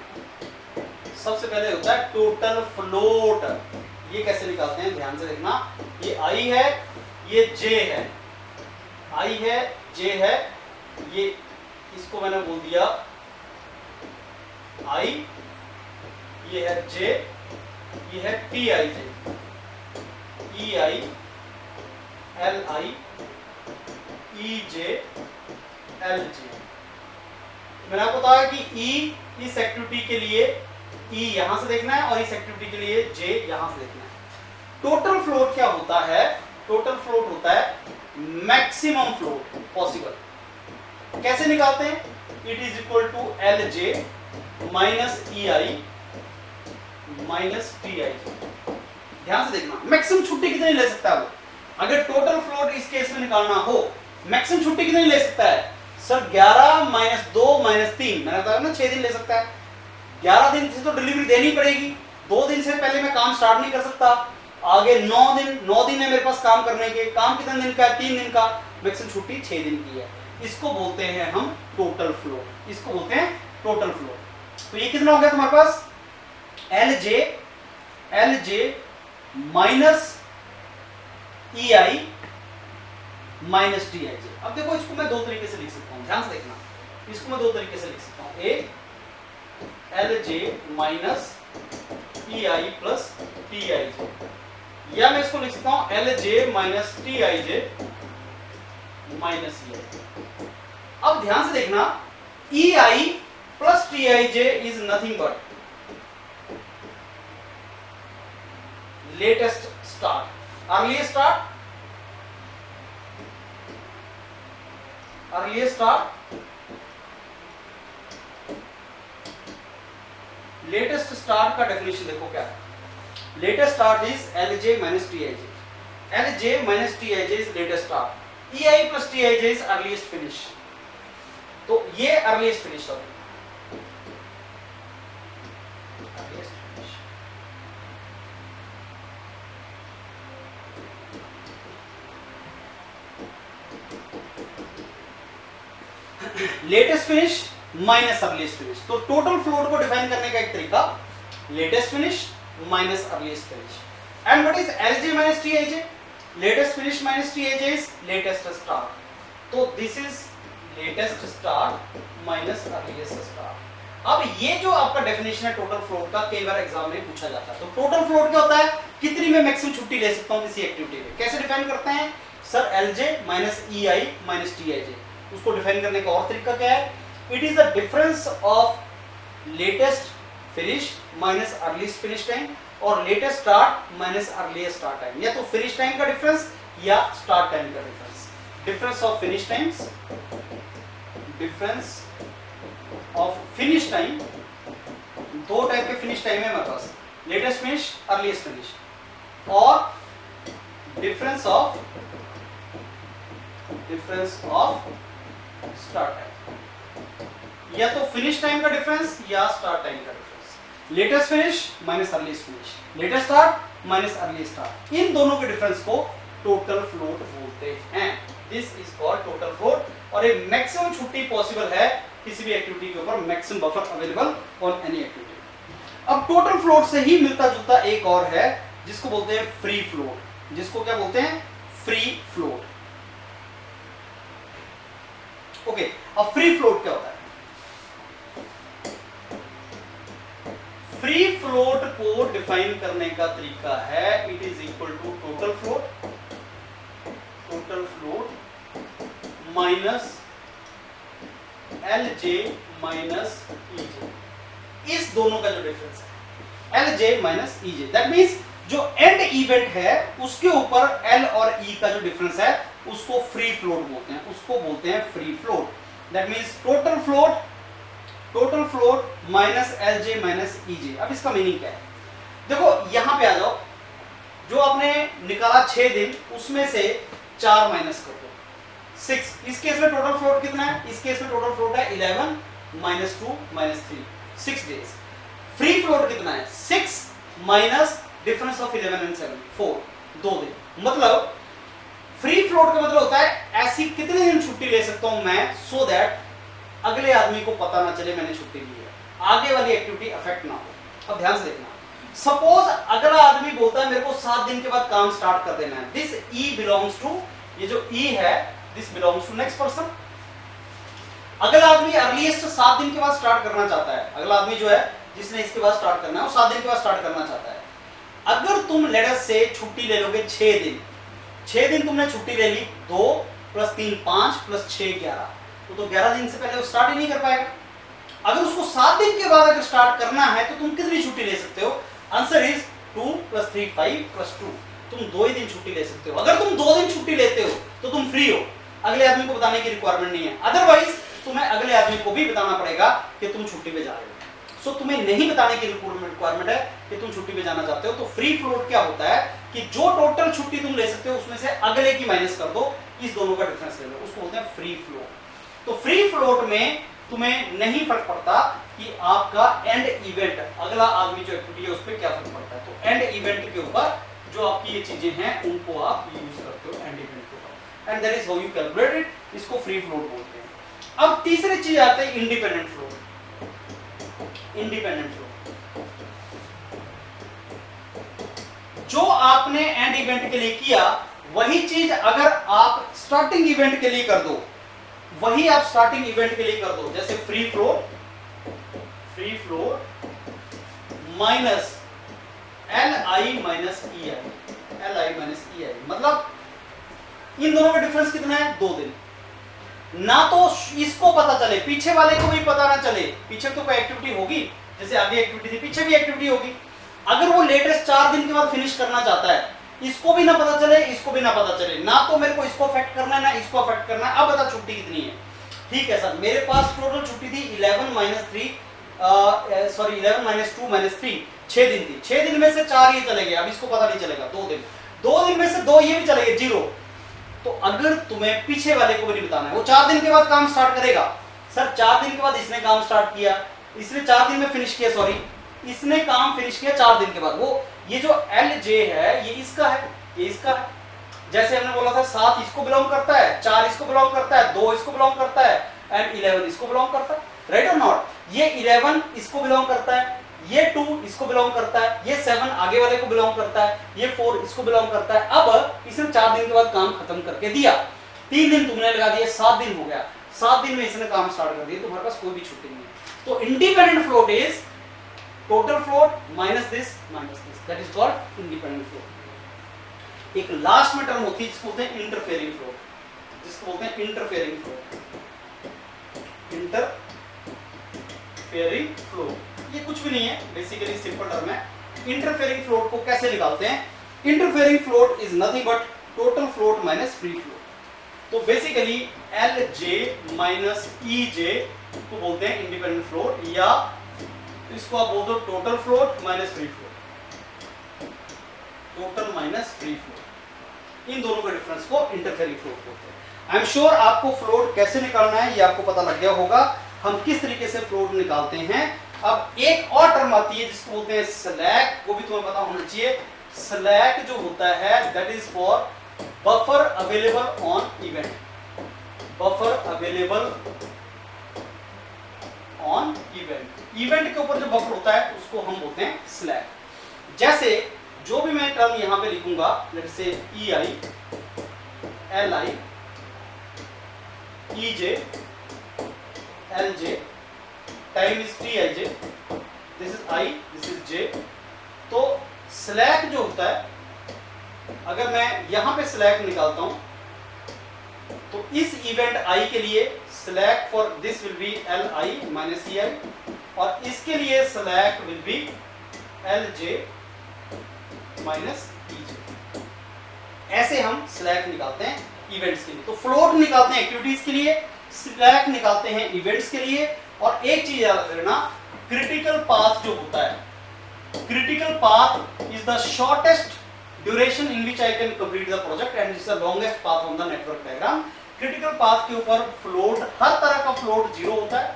S1: सबसे पहले होता है टोटल फ्लोट। ये कैसे निकालते हैं ध्यान से देखना, ये आई है, ये जे है, आई है, जे है, ये इसको मैंने बोल दिया आई, ये है जे, ये है T I J, E I, L I, E J, L जे। मैंने आपको बताया कि ई इस एक्टिविटी के लिए ई यहां से देखना है और इस एक्टिविटी के लिए जे यहां से देखना है। टोटल फ्लोट क्या होता है? टोटल फ्लोट होता है मैक्सिमम फ्लोट पॉसिबल। कैसे निकालते हैं? It is equal to L J minus E I minus T I J. ध्यान से देखना, मैक्सिमम छुट्टी कितनी ले सकता है वो? अगर टोटल फ्लोट इस केस में निकालना हो, मैक्सिमम छुट्टी कितनी ले सकता है? सर 11 माइनस 2 माइनस 3, मैंने बताया ना 6 दिन ले सकता है। 11 दिन से तो डिलीवरी देनी पड़ेगी, 2 दिन से पहले मैं काम स्टार्ट नहीं कर सकता। आगे 9 दिन है मेरे पास काम करने के। काम कितने दिन का है? 3 दिन का। मैक्सिमम छुट्टी 6 दिन की है। इसको बोलते हैं हम टोटल फ्लोट, इसको बोलते हैं टोटल फ्लोट। तो ये कितना हो गया तुम्हारे पास? L J minus E I minus T I J. अब देखो इसको मैं 2 तरीके से लिख सकता हूं, ध्यान से देखना, इसको मैं 2 तरीके से लिख सकता हूं। A L J minus E I plus T I J, या मैं इसको लिख सकता हूं L J minus T I J minus E I. अब ध्यान से देखना, E I plus T I J is nothing but latest start, earliest start, earliest start, latest start का डेफिनेशन देखो क्या है। Latest start is L J minus T I J, L J minus T I J is latest start, E I plus T I J is earliest finish. तो ये earliest finish होगा, earliest finish. Latest finish minus earliest finish. तो total float को define करने का एक तरीका latest finish minus earliest finish. And what is LJ minus TIJ? Latest finish minus TIJ is latest start. तो this is latest start minus earliest start. अब ये जो आपका डेफिनेशन है टोटल फ्लोट का, कई बार एग्जाम में पूछा जाता है। तो टोटल फ्लोट क्या होता है? कितनी मैं मैक्सिमम छुट्टी ले सकता हूं किसी एक्टिविटी में। कैसे डिफाइन करते हैं? Sir L J minus E I minus T I J, उसको डिफाइन करने का और तरीका क्या है? It is the difference of latest finish minus earliest finish time और latest start minus earliest start time. या तो फिनिश टाइम का डिफरेंस या स्टार्ट टाइम का difference. Difference of finish times, difference of finish time, 2 type के finish time है मेरे पास, लेटेस्ट फिनिश, अर्लीस्ट फिनिश, और डिफरेंस ऑफ स्टार्ट टाइम। या तो फिनिश टाइम का डिफरेंस या स्टार्ट टाइम का difference. Latest finish minus earliest finish, latest start minus earliest start, इन दोनों के डिफरेंस को टोटल फ्लोट बोलते हैं। This is called total float. और एक मैक्सिमम छुट्टी पॉसिबल है किसी भी एक्टिविटी के ऊपर, maximum buffer available on any activity. अब टोटल फ्लोट से ही मिलता जुलता एक और है जिसको बोलते हैं फ्री फ्लोट। जिसको क्या बोलते हैं? Free float. ओके, अब फ्री फ्लोट क्या होता है? फ्री फ्लोट को डिफाइन करने का तरीका है it is equal to total float minus L J minus E J, इस दोनों का जो डिफरेंस है L J minus E J, that means जो एंड इवेंट है उसके ऊपर एल और ई का जो डिफरेंस है उसको फ्री फ्लोट बोलते हैं, उसको बोलते हैं free float. That means total float minus L J minus E J. अब इसका मीनिंग क्या है, देखो यहां पे आ जाओ, जो आपने निकाला 6 दिन उसमें से 4 माइनस कर दो 6। इस केस में टोटल फ्लोट कितना है, इस केस में टोटल फ्लोट है 11 minus 2 minus 3, 6 days. Free float कितना है 6 माइनस डिफरेंस ऑफ 11 एंड 7 4, 2 दिन। मतलब फ्री फ्लोट का मतलब होता है ऐसी कितने दिन छुट्टी ले सकता हूं मैं, सो दैट अगले आदमी को पता ना चले मैंने छुट्टी ली है, आगे वाली एक्टिविटी अफेक्ट ना हो। अब ध्यान से देखना, सपोज अगला आदमी बोलता है मेरे को 7 दिन के बाद काम स्टार्ट कर देना है, दिस ई बिलोंग्स टू, ये जो ई है this belongs to next person. अगला आदमी अर्लीस्ट 7 दिन के बाद स्टार्ट करना चाहता है, अगला आदमी जो है जिसने इसके बाद स्टार्ट करना है वो 7 दिन के बाद स्टार्ट करना चाहता है। अगर तुम लेट अस से छुट्टी ले लोगे 6 दिन, 6 दिन तुमने छुट्टी ले ली, 2 + 3 5 + 6 11, तो 11 दिन से पहले वो स्टार्ट ही नहीं कर पाएगा। अगर उसको 7 दिन के बाद अगर स्टार्ट करना है तो तुम कितनी छुट्टी ले सकते हो, आंसर इज 2 + 3 5 + 2, तुम 2 ही दिन छुट्टी ले सकते हो। अगर तुम 2 दिन छुट्टी लेते हो तो तुम फ्री हो, अगले आदमी को बताने की रिक्वायरमेंट नहीं है। अदरवाइज तुम्हें अगले आदमी को भी बताना पड़ेगा कि तुम छुट्टी पे जा रहे हो। सो तुम्हें नहीं बताने की रिक्वायरमेंट है कि तुम छुट्टी पे जाना चाहते हो। तो फ्री फ्लोट क्या होता है कि जो टोटल छुट्टी तुम ले सकते हो उसमें से अगले की माइनस कर दो, इस दोनों का डिफरेंस ले लो, उसको बोलते हैं फ्री फ्लोट। तो फ्री फ्लोट में तुम्हें नहीं फर्क पड़ता कि आपका एंड इवेंट, अगला आदमी जो एक्टिविटी है उस पर क्या फर्क पड़ता है। तो एंड इवेंट के ऊपर जो आपकी ये चीजें हैं उनको आप यूज करते हो एंड इवेंट के ऊपर, and that is how you calculate it, इसको फ्री फ्लोट बोलते हैं। अब तीसरी चीज आते हैं इंडिपेंडेंट फ्लोट। इंडिपेंडेंट फ्लोट, जो आपने एंड इवेंट के लिए किया वही चीज अगर आप स्टार्टिंग इवेंट के लिए कर दो, वही आप स्टार्टिंग इवेंट के लिए कर दो। जैसे free float minus L I minus E I, मतलब इन दोनों का डिफरेंस कितना है, 2 दिन। ना तो इसको पता चले, पीछे वाले को भी पता ना चले, पीछे तो कोई एक्टिविटी होगी, जैसे आगे एक्टिविटी थी पीछे भी एक्टिविटी होगी। अगर वो लेटेस्ट 4 दिन के बाद फिनिश करना चाहता है, इसको भी ना पता चले, इसको भी ना पता चले, ना तो मेरे को इसको अफेक्ट करना है ना इसको अफेक्ट करना है। अब बता छुट्टी कितनी है, ठीक है सर मेरे पास टोटल छुट्टी थी 11 - 3 सॉरी 11 - 2 - 3, 6 दिन थी। 6 दिन में से 4 ये चले गए, अब इसको पता नहीं चलेगा। 2 दिन, 2 दिन में से 2 ये भी चले गए, 0। तो अगर तुम्हें पीछे वाले को भी नहीं बताना है, वो 4 दिन के बाद काम स्टार्ट करेगा, सर 4 दिन के बाद इसने काम स्टार्ट किया, इसने 4 दिन में फिनिश किया, सॉरी इसने काम फिनिश किया 4 दिन के बाद, वो ये जो एल जे है ये इसका है, ये इसका है। जैसे हमने बोला था 7 इसको बिलोंग करता है, 4 इसको बिलोंग करता है, 2 इसको बिलोंग करता है एंड 11 इसको बिलोंग करता है, राइट और नॉट। ये 11 इसको बिलोंग करता है, ये 2 इसको बिलोंग करता है, ये 7 आगे वाले को बिलोंग करता है, ये 4 इसको बिलोंग करता है। अब इसने 4 दिन के बाद काम खत्म करके दिया, 3 दिन तुमने लगा दिए, 7 दिन हो गया, 7 दिन में इसने काम स्टार्ट कर दिया, तुम्हारे पास कोई भी छुट्टी नहीं है। तो independent float is total float minus this, that is called independent float. एक लास्ट में टर्म होती है जिसको बोलते हैं इंटरफेयरिंग फ्लोट, जिसको बोलते हैं इंटरफेयरिंग फ्लोट। इंटरफेयरिंग फ्लोट ये कुछ भी नहीं है, बेसिकली सिंपल टर्म है। इंटरफेयरिंग फ्लोट को कैसे निकालते हैं, interfering float is nothing but total float minus free float. तो basically L J minus E जे को बोलते हैं इंडिपेंडेंट फ्लोट, या इसको आप बोल दो total float minus free float, total minus free float. इन दोनों के डिफरेंस को इंटरफेयरिंग फ्लोट बोलते हैं। आई एम श्योर आपको फ्लोट कैसे निकालना है ये आपको पता लग गया होगा, हम किस तरीके से फ्लोट निकालते हैं। अब एक और टर्म आती है जिसको बोलते हैं स्लैक, वो भी तुम्हें पता होना चाहिए। स्लैक जो होता है that is for buffer available on event, buffer available on event. Event के ऊपर जो बफर होता है उसको हम बोलते हैं स्लैक। जैसे जो भी मैं टर्म यहां पे लिखूंगा, let's say E I L I E J L J time is T I J, this is I this is J. तो स्लैक जो होता है, अगर मैं यहां पे स्लैक निकालता हूं तो इस इवेंट आई के लिए slack for this will be L I minus E I, और इसके लिए slack will be L J minus E J. ऐसे हम स्लैक निकालते हैं इवेंट्स के लिए। तो फ्लोट निकालते हैं एक्टिविटीज के लिए, स्लैक निकालते हैं इवेंट्स के लिए। और एक चीज याद रखना, क्रिटिकल पाथ जो होता है, critical path is the shortest duration in which I can complete the project and it's the longest path on the network diagram. critical path के ऊपर float, हर तरह का float 0 होता है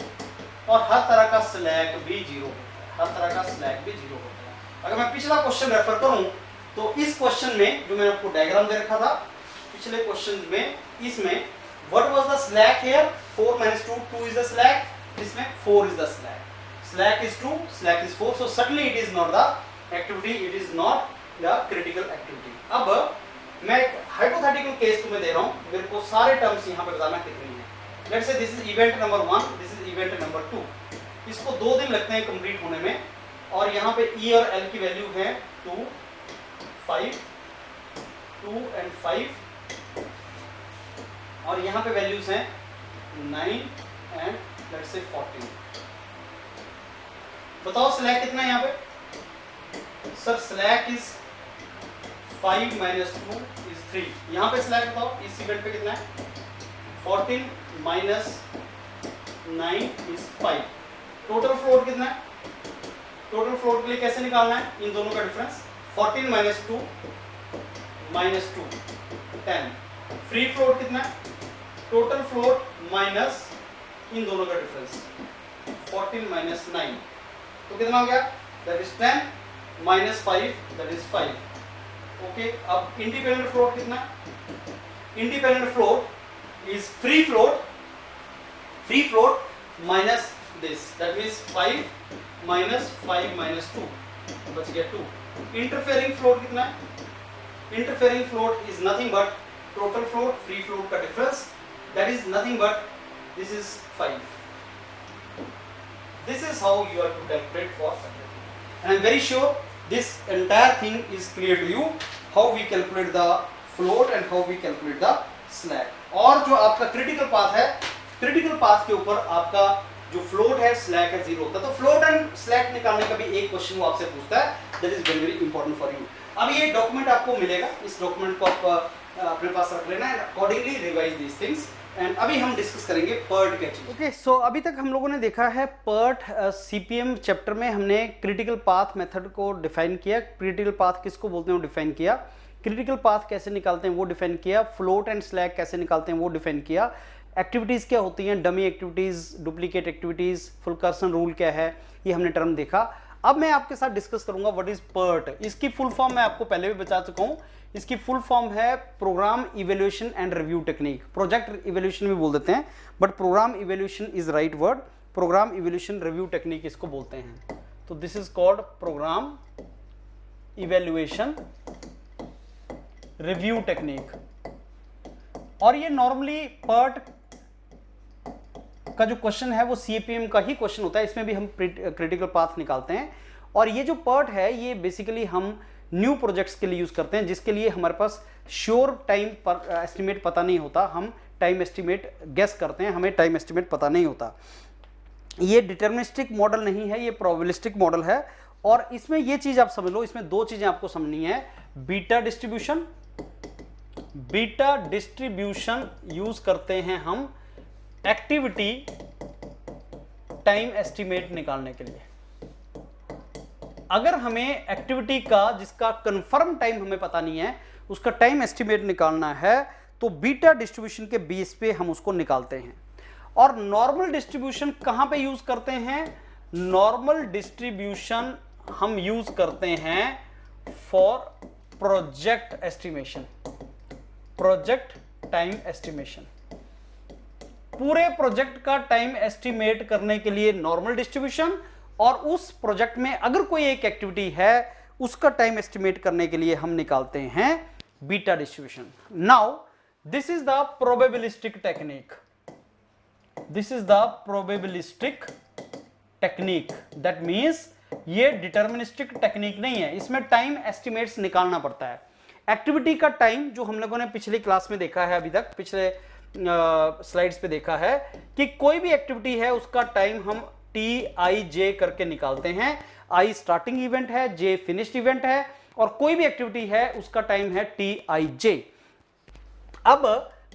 S1: और हर तरह का slack भी 0 होता है, हर तरह का slack भी 0 होता है। अगर मैं पिछला क्वेश्चन रेफर करूं तो इस क्वेश्चन में जो मैंने आपको डायग्राम दे रखा था पिछले क्वेश्चन में, इसमें what was the slack here? 4 minus 2, 2 is the slack, इसमें 4 is the slack. Slack is 2, slack is 4, so certainly it is not the activity, it is not the critical activity. अब मैं एक hypothetical case तुम्हें दे रहा हूँ, मेरे को सारे terms यहाँ पे बताना कितनी हैं। Let's say this is event number 1, this is event number 2. इसको 2 दिन लगते हैं complete होने में, और यहाँ पे E और L की वैल्यू है 2, 5, 2 and 5, और यहाँ पे वैल्यूज हैं 9 and let's say 14. बताओ स्लैक कितना है यहाँ पे? Sir slack is 5 minus 2 is 3. यहाँ पे स्लैक बताओ इस इवेंट पे कितना है? 14 minus 9 is 5. टोटल फ्लोट कितना है? टोटल फ्लोट के लिए कैसे निकालना है इन दोनों का difference? 14 minus 2 minus 2 10. Free float कितना है? टोटल फ्लोट माइनस इन दोनों का डिफरेंस 14 minus 9, तो कितना हो गया? That is 10 minus 5, that is 5. Okay, अब इंडिपेंडेंट फ्लोट कितना? Independent float is free float minus this, that means 5 minus 5 minus 2, बच गया 2. इंटरफेयरिंग फ्लोट कितना है? Interfering float is nothing but total float free float का difference, that is nothing but this is 5. This is how you are to calculate for subtracting. And I am very sure this entire thing is clear to you, how we calculate the float and how we calculate the slack. और जो आपका critical path है, critical path के ऊपर आपका जो float है, slack है 0 होता है। तो float and slack निकालने का भी एक क्वेश्चन वो आपसे पूछता है, that is very very important for you. अब ये डॉक्यूमेंट आपको मिलेगा, इस डॉक्यूमेंट को आप अपने पास रख लेना and accordingly revise these things. And अभी हम डिस्कस करेंगे PERT क्या चीज। ओके, सो अभी तक हम लोगों ने देखा है PERT CPM चैप्टर में हमने क्रिटिकल पाथ मेथड को डिफाइन किया, क्रिटिकल पाथ किसको बोलते हैं वो डिफाइन किया, क्रिटिकल पाथ कैसे निकालते हैं वो डिफाइन किया, फ्लोट एंड स्लैक कैसे निकालते हैं वो डिफाइन किया, एक्टिविटीज क्या होती हैं, dummy activities, duplicate activities, Fulkerson rule क्या है, ये हमने टर्म देखा। अब मैं आपके साथ डिस्कस करूंगा व्हाट इज PERT। इसकी फुल फॉर्म मैं आपको पहले भी बता चुका हूं, इसकी फुल फॉर्म है program evaluation and review technique. Project evaluation भी बोल देते हैं, but program evaluation is right word. Program evaluation review technique इसको बोलते हैं। तो this is called program evaluation review technique. और ये नॉर्मली PERT का जो क्वेश्चन है वो CPM का ही क्वेश्चन होता है, इसमें भी हम क्रिटिकल पाथ निकालते हैं। और ये जो PERT है ये बेसिकली हम न्यू प्रोजेक्ट्स के लिए यूज करते हैं, जिसके लिए हमारे पास श्योर टाइम पर एस्टिमेट पता नहीं होता, हम टाइम एस्टिमेट गेस करते हैं, हमें टाइम एस्टिमेट पता नहीं होता। ये डिटर्मिनिस्टिक मॉडल नहीं है, ये प्रोबेबिलिस्टिक मॉडल है। और इसमें ये चीज आप समझ लो, इसमें दो चीजें आपको समझनी है, beta distribution. Beta distribution use करते हैं हम एक्टिविटी टाइम एस्टिमेट निकालने के लिए। अगर हमें एक्टिविटी का जिसका कंफर्म टाइम हमें पता नहीं है उसका टाइम एस्टिमेट निकालना है तो बीटा डिस्ट्रीब्यूशन के बेस पे हम उसको निकालते हैं। और नॉर्मल डिस्ट्रीब्यूशन कहां पे यूज करते हैं? नॉर्मल डिस्ट्रीब्यूशन हम यूज करते हैं for project estimation, project time estimation. पूरे प्रोजेक्ट का टाइम एस्टिमेट करने के लिए नॉर्मल डिस्ट्रीब्यूशन, और उस प्रोजेक्ट में अगर कोई एक एक्टिविटी है उसका टाइम एस्टिमेट करने के लिए हम निकालते हैं beta distribution. Now this is the probabilistic technique, this is the probabilistic technique. That means ये डिटर्मिनिस्टिक टेक्निक नहीं है, इसमें टाइम एस्टिमेट्स निकालना पड़ता है। एक्टिविटी का टाइम जो हम लोगों ने पिछली क्लास में देखा है, अभी तक पिछले स्लाइड्स पे देखा है कि कोई भी एक्टिविटी है उसका टाइम हम TIJ करके निकालते हैं। I स्टार्टिंग इवेंट है, J फिनिश्ड इवेंट है, और कोई भी एक्टिविटी है उसका टाइम है TIJ। अब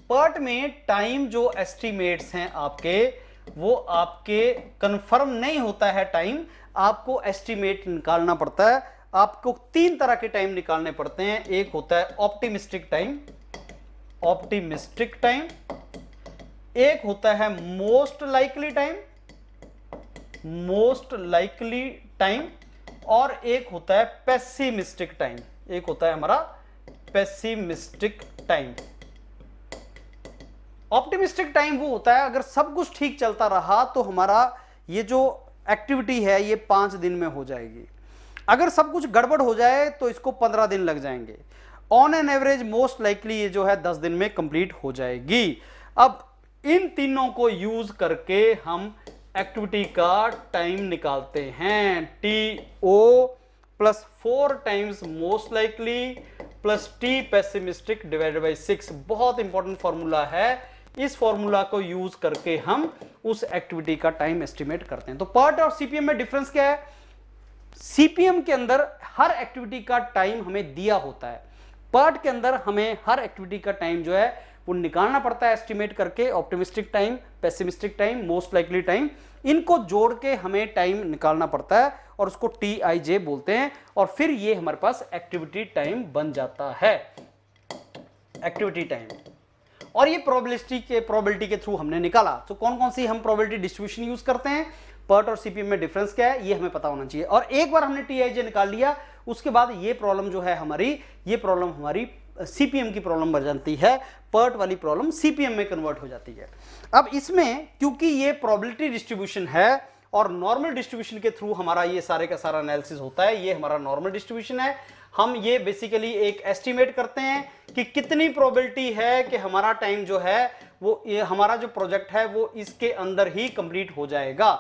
S1: PERT में टाइम जो एस्टिमेट्स हैं आपके, वो आपके कंफर्म नहीं होता है टाइम, आपको एस्टिमेट निकालना पड़ता है। आपको 3 तरह के टाइम निकालने पड़ते हैं। एक होता है ऑप्टिमिस्टिक टाइम, एक होता है मोस्ट लाइकली टाइम, और एक होता है पेसिमिस्टिक टाइम। एक होता है हमारा पेसिमिस्टिक टाइम। ऑप्टिमिस्टिक टाइम वो होता है अगर सब कुछ ठीक चलता रहा तो हमारा ये जो एक्टिविटी है ये 5 दिन में हो जाएगी। अगर सब कुछ गड़बड़ हो जाए तो इसको 15 दिन लग जाएंगे। On an average most likely ये जो है 10 दिन में कंप्लीट हो जाएगी। अब इन तीनों को यूज करके हम एक्टिविटी का टाइम निकालते हैं। TO plus 4 times most likely plus T pessimistic divided by 6। बहुत इंपॉर्टेंट फॉर्मूला है। इस फॉर्मूला को यूज करके हम उस एक्टिविटी का टाइम एस्टिमेट करते हैं। तो PERT और CPM में डिफरेंस क्या है? CPM के अंदर हर एक्टिविटी का टाइम हमें दिया होता है, PERT के अंदर हमें हर एक्टिविटी का टाइम जो है वो निकालना पड़ता है एस्टिमेट करके। Optimistic time, pessimistic time, most likely time, इनको जोड़ के हमें टाइम निकालना पड़ता है और उसको TIJ बोलते हैं, और फिर ये हमारे पास एक्टिविटी टाइम बन जाता है, एक्टिविटी टाइम। और ये प्रोबेबिलिटी के थ्रू हमने निकाला। तो कौन कौन सी हम प्रोबेबिलिटी डिस्ट्रीब्यूशन यूज करते हैं, PERT और CPM में डिफरेंस क्या है, ये हमें पता होना चाहिए। और एक बार हमने TIJ निकाल लिया, उसके बाद ये प्रॉब्लम जो है हमारी, ये प्रॉब्लम हमारी CPM की प्रॉब्लम बन जाती है, PERT वाली प्रॉब्लम CPM में कन्वर्ट हो जाती है। अब इसमें क्योंकि ये प्रोबेबिलिटी डिस्ट्रीब्यूशन है और नॉर्मल डिस्ट्रीब्यूशन के थ्रू हमारा ये सारे का सारा एनालिसिस होता है, ये हमारा नॉर्मल डिस्ट्रीब्यूशन है। हम ये बेसिकली एक एस्टिमेट करते हैं कि कितनी प्रोबेबिलिटी है कि हमारा टाइम जो है वो, ये हमारा जो प्रोजेक्ट है वो इसके अंदर ही कंप्लीट हो जाएगा।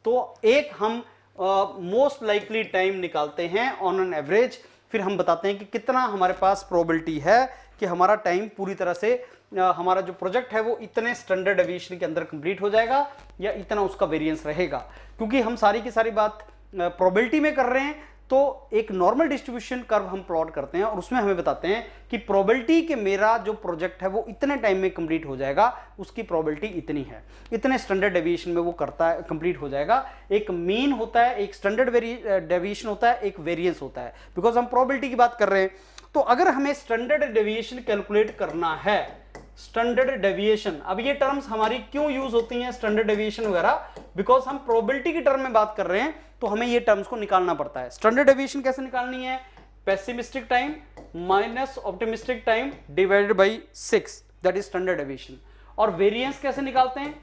S1: तो एक हम मोस्ट लाइकली टाइम निकालते हैं ऑन एन एवरेज, फिर हम बताते हैं कि कितना हमारे पास प्रोबेबिलिटी है कि हमारा टाइम पूरी तरह से हमारा जो प्रोजेक्ट है वो इतने स्टैंडर्ड डेविएशन के अंदर कंप्लीट हो जाएगा या इतना उसका वेरिएंस रहेगा। क्योंकि हम सारी की सारी बात प्रोबेबिलिटी में कर रहे हैं, तो एक नॉर्मल डिस्ट्रीब्यूशन कर्व हम प्लॉट करते हैं और उसमें हमें बताते हैं कि प्रोबेबिलिटी कि मेरा जो प्रोजेक्ट है वो इतने टाइम में कंप्लीट हो जाएगा, उसकी प्रोबेबिलिटी इतनी है, इतने स्टैंडर्ड डेविएशन में वो करता है, कंप्लीट हो जाएगा। एक मीन होता है, एक स्टैंडर्ड डेविएशन होता है, एक वेरिएंस होता है, बिकॉज हम प्रोबेबिलिटी की बात कर रहे हैं। तो अगर हमें स्टैंडर्ड डेविएशन कैलकुलेट करना है, स्टैंडर्ड डेविएशन, अब ये टर्म्स हमारी क्यों यूज होती हैं स्टैंडर्ड डेविएशन वगैरह, बिकॉज हम प्रोबेबिलिटी की टर्म में बात कर रहे हैं, तो हमें ये टर्म्स को निकालना पड़ता है। स्टैंडर्ड डेविएशन कैसे निकालनी है? Pessimistic time minus optimistic time divided by 6, that is standard deviation. और वेरिएंस कैसे निकालते हैं?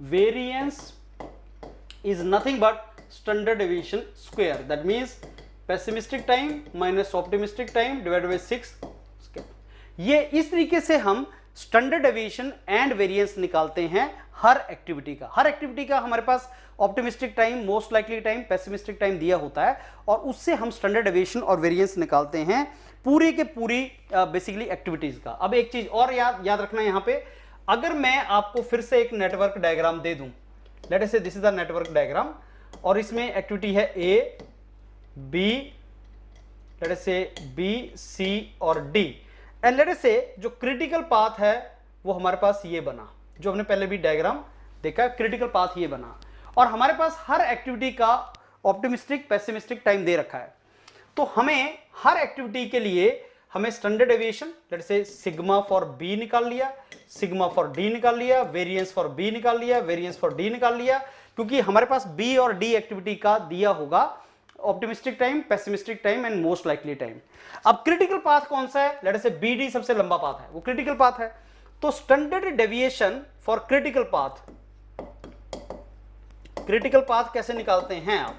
S1: Variance is nothing but standard deviation square, that means pessimistic time minus optimistic time divided by 6। ये इस तरीके से हम स्टैंडर्ड डेविएशन एंड वेरिएंस निकालते हैं हर एक्टिविटी का। हर एक्टिविटी का हमारे पास optimistic time, most likely time, pessimistic time दिया होता है और उससे हम स्टैंडर्ड डेविएशन और वेरिएंस निकालते हैं पूरी के पूरी बेसिकली एक्टिविटीज का। अब एक चीज और याद रखना यहां पे, अगर मैं आपको फिर से एक नेटवर्क डायग्राम दे दूं, लेट अस से this is the network diagram, और इसमें एक्टिविटी है A, B, लेट अस से B, C और D, एंड लेट अस से जो क्रिटिकल पाथ है वो हमारे पास ये बना, जो हमने पहले भी डायग्राम देखा, क्रिटिकल पाथ ये बना, और हमारे पास हर एक्टिविटी का ऑप्टिमिस्टिक पेसिमिस्टिक टाइम दे रखा है। तो हमें हर एक्टिविटी के लिए हमें स्टैंडर्ड डेविएशन लेट से सिग्मा फॉर बी निकाल लिया, सिग्मा फॉर डी निकाल लिया, वेरिएंस फॉर बी निकाल लिया, वेरिएंस फॉर डी निकाल लिया, क्योंकि हमारे पास बी और डी एक्टिविटी का दिया होगा optimistic time, pessimistic time and most likely time. अब क्रिटिकल पाथ कौन सा है? लेट से बी डी सबसे लंबा पाथ है, वो क्रिटिकल पाथ है। तो standard deviation for critical path, critical path कैसे निकालते हैं आप?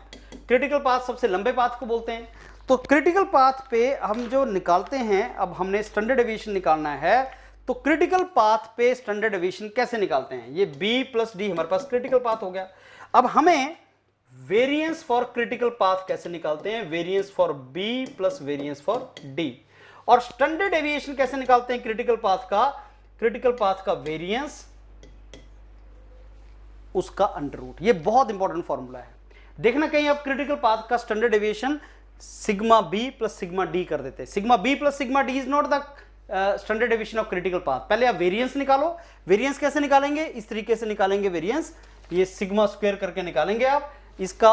S1: क्रिटिकल पाथ सबसे लंबे पाथ को बोलते हैं। तो क्रिटिकल पाथ पे हम जो निकालते हैं, अब हमने स्टैंडर्ड डेविएशन निकालना है, तो क्रिटिकल पाथ पे स्टैंडर्ड डेविएशन कैसे निकालते हैं? ये b प्लस डी हमारे पास क्रिटिकल पाथ हो गया। अब हमें वेरिएंस फॉर क्रिटिकल पाथ कैसे निकालते हैं? Variance for b plus variance for d। और स्टैंडर्ड डेविएशन कैसे निकालते हैं क्रिटिकल पाथ का? क्रिटिकल पाथ का वेरिएंस उसका अंडर रूट। ये बहुत इंपॉर्टेंट फॉर्मूला है। देखना कहीं आप क्रिटिकल पाथ का standard deviation sigma B plus sigma D कर देते हैं। Sigma B plus sigma D is not the standard deviation of critical path. पहले आप वेरिएंस निकालो। वेरिएंस कैसे निकालेंगे? इस तरीके से निकालेंगे वेरिएंस, ये सिग्मा स्क्वायर करके निकालेंगे आप। इसका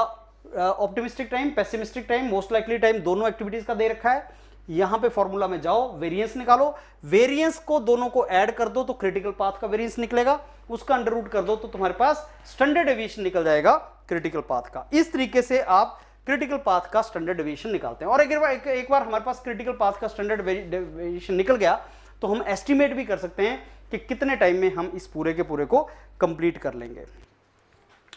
S1: optimistic time, pessimistic time, most likely time दोनों एक्टिविटीज का दे रखा है। यहां पे फॉर्मूला में जाओ, वेरिएंस निकालो, वेरिएंस को दोनों को ऐड कर दो तो क्रिटिकल पाथ का वेरिएंस निकलेगा, उसका अंडर रूट कर दो तो तुम्हारे पास स्टैंडर्ड डेविएशन निकल जाएगा क्रिटिकल पाथ का। इस तरीके से आप क्रिटिकल पाथ का स्टैंडर्ड डेविएशन निकालते हैं। और एक बार हमारे पास क्रिटिकल पाथ का स्टैंडर्ड डेविएशन निकल गया तो हम एस्टिमेट भी कर सकते हैं कि कितने टाइम में हम इस पूरे के पूरे को कंप्लीट कर लेंगे।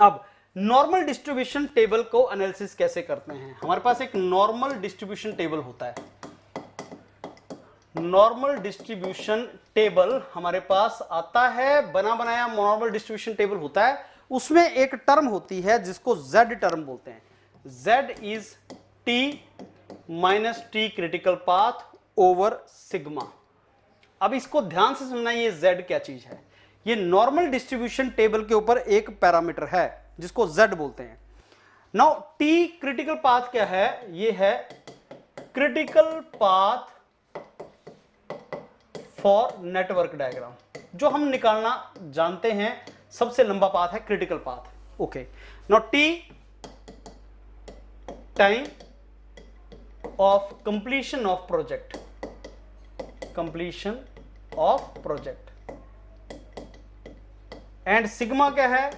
S1: अब नॉर्मल डिस्ट्रीब्यूशन टेबल को एनालिसिस कैसे करते हैं? हमारे पास एक नॉर्मल डिस्ट्रीब्यूशन टेबल होता है। नॉर्मल डिस्ट्रीब्यूशन टेबल हमारे पास आता है, बना बनाया नॉर्मल डिस्ट्रीब्यूशन टेबल होता है। उसमें एक टर्म होती है जिसको Z टर्म बोलते हैं। Z is T minus T critical path over sigma. अब इसको ध्यान से समझना, ये Z क्या चीज है। ये नॉर्मल डिस्ट्रीब्यूशन टेबल के ऊपर एक पैरामीटर है जिसको Z बोलते हैं। नाउ T क्रिटिकल पाथ क्या है? ये है critical path for network diagram, जो हम निकालना जानते हैं। सबसे लंबा पाथ है critical path. Okay, now T time of completion of project, completion of project, and sigma क्या है?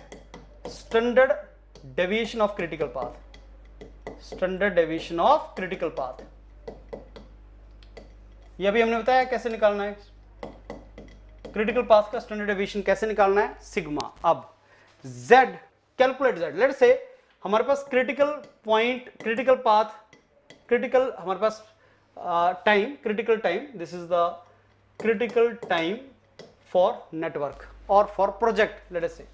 S1: Standard deviation of critical path, standard deviation of critical path. यह भी हमने बताया कैसे निकालना है क्रिटिकल पाथ का स्टैंडर्ड डेविएशन, कैसे निकालना है? सिग्मा। अब Z, calculate Z। Let say हमारे पास critical point, critical path, critical हमारे पास time, critical time, this is the critical time for network और for project. Let say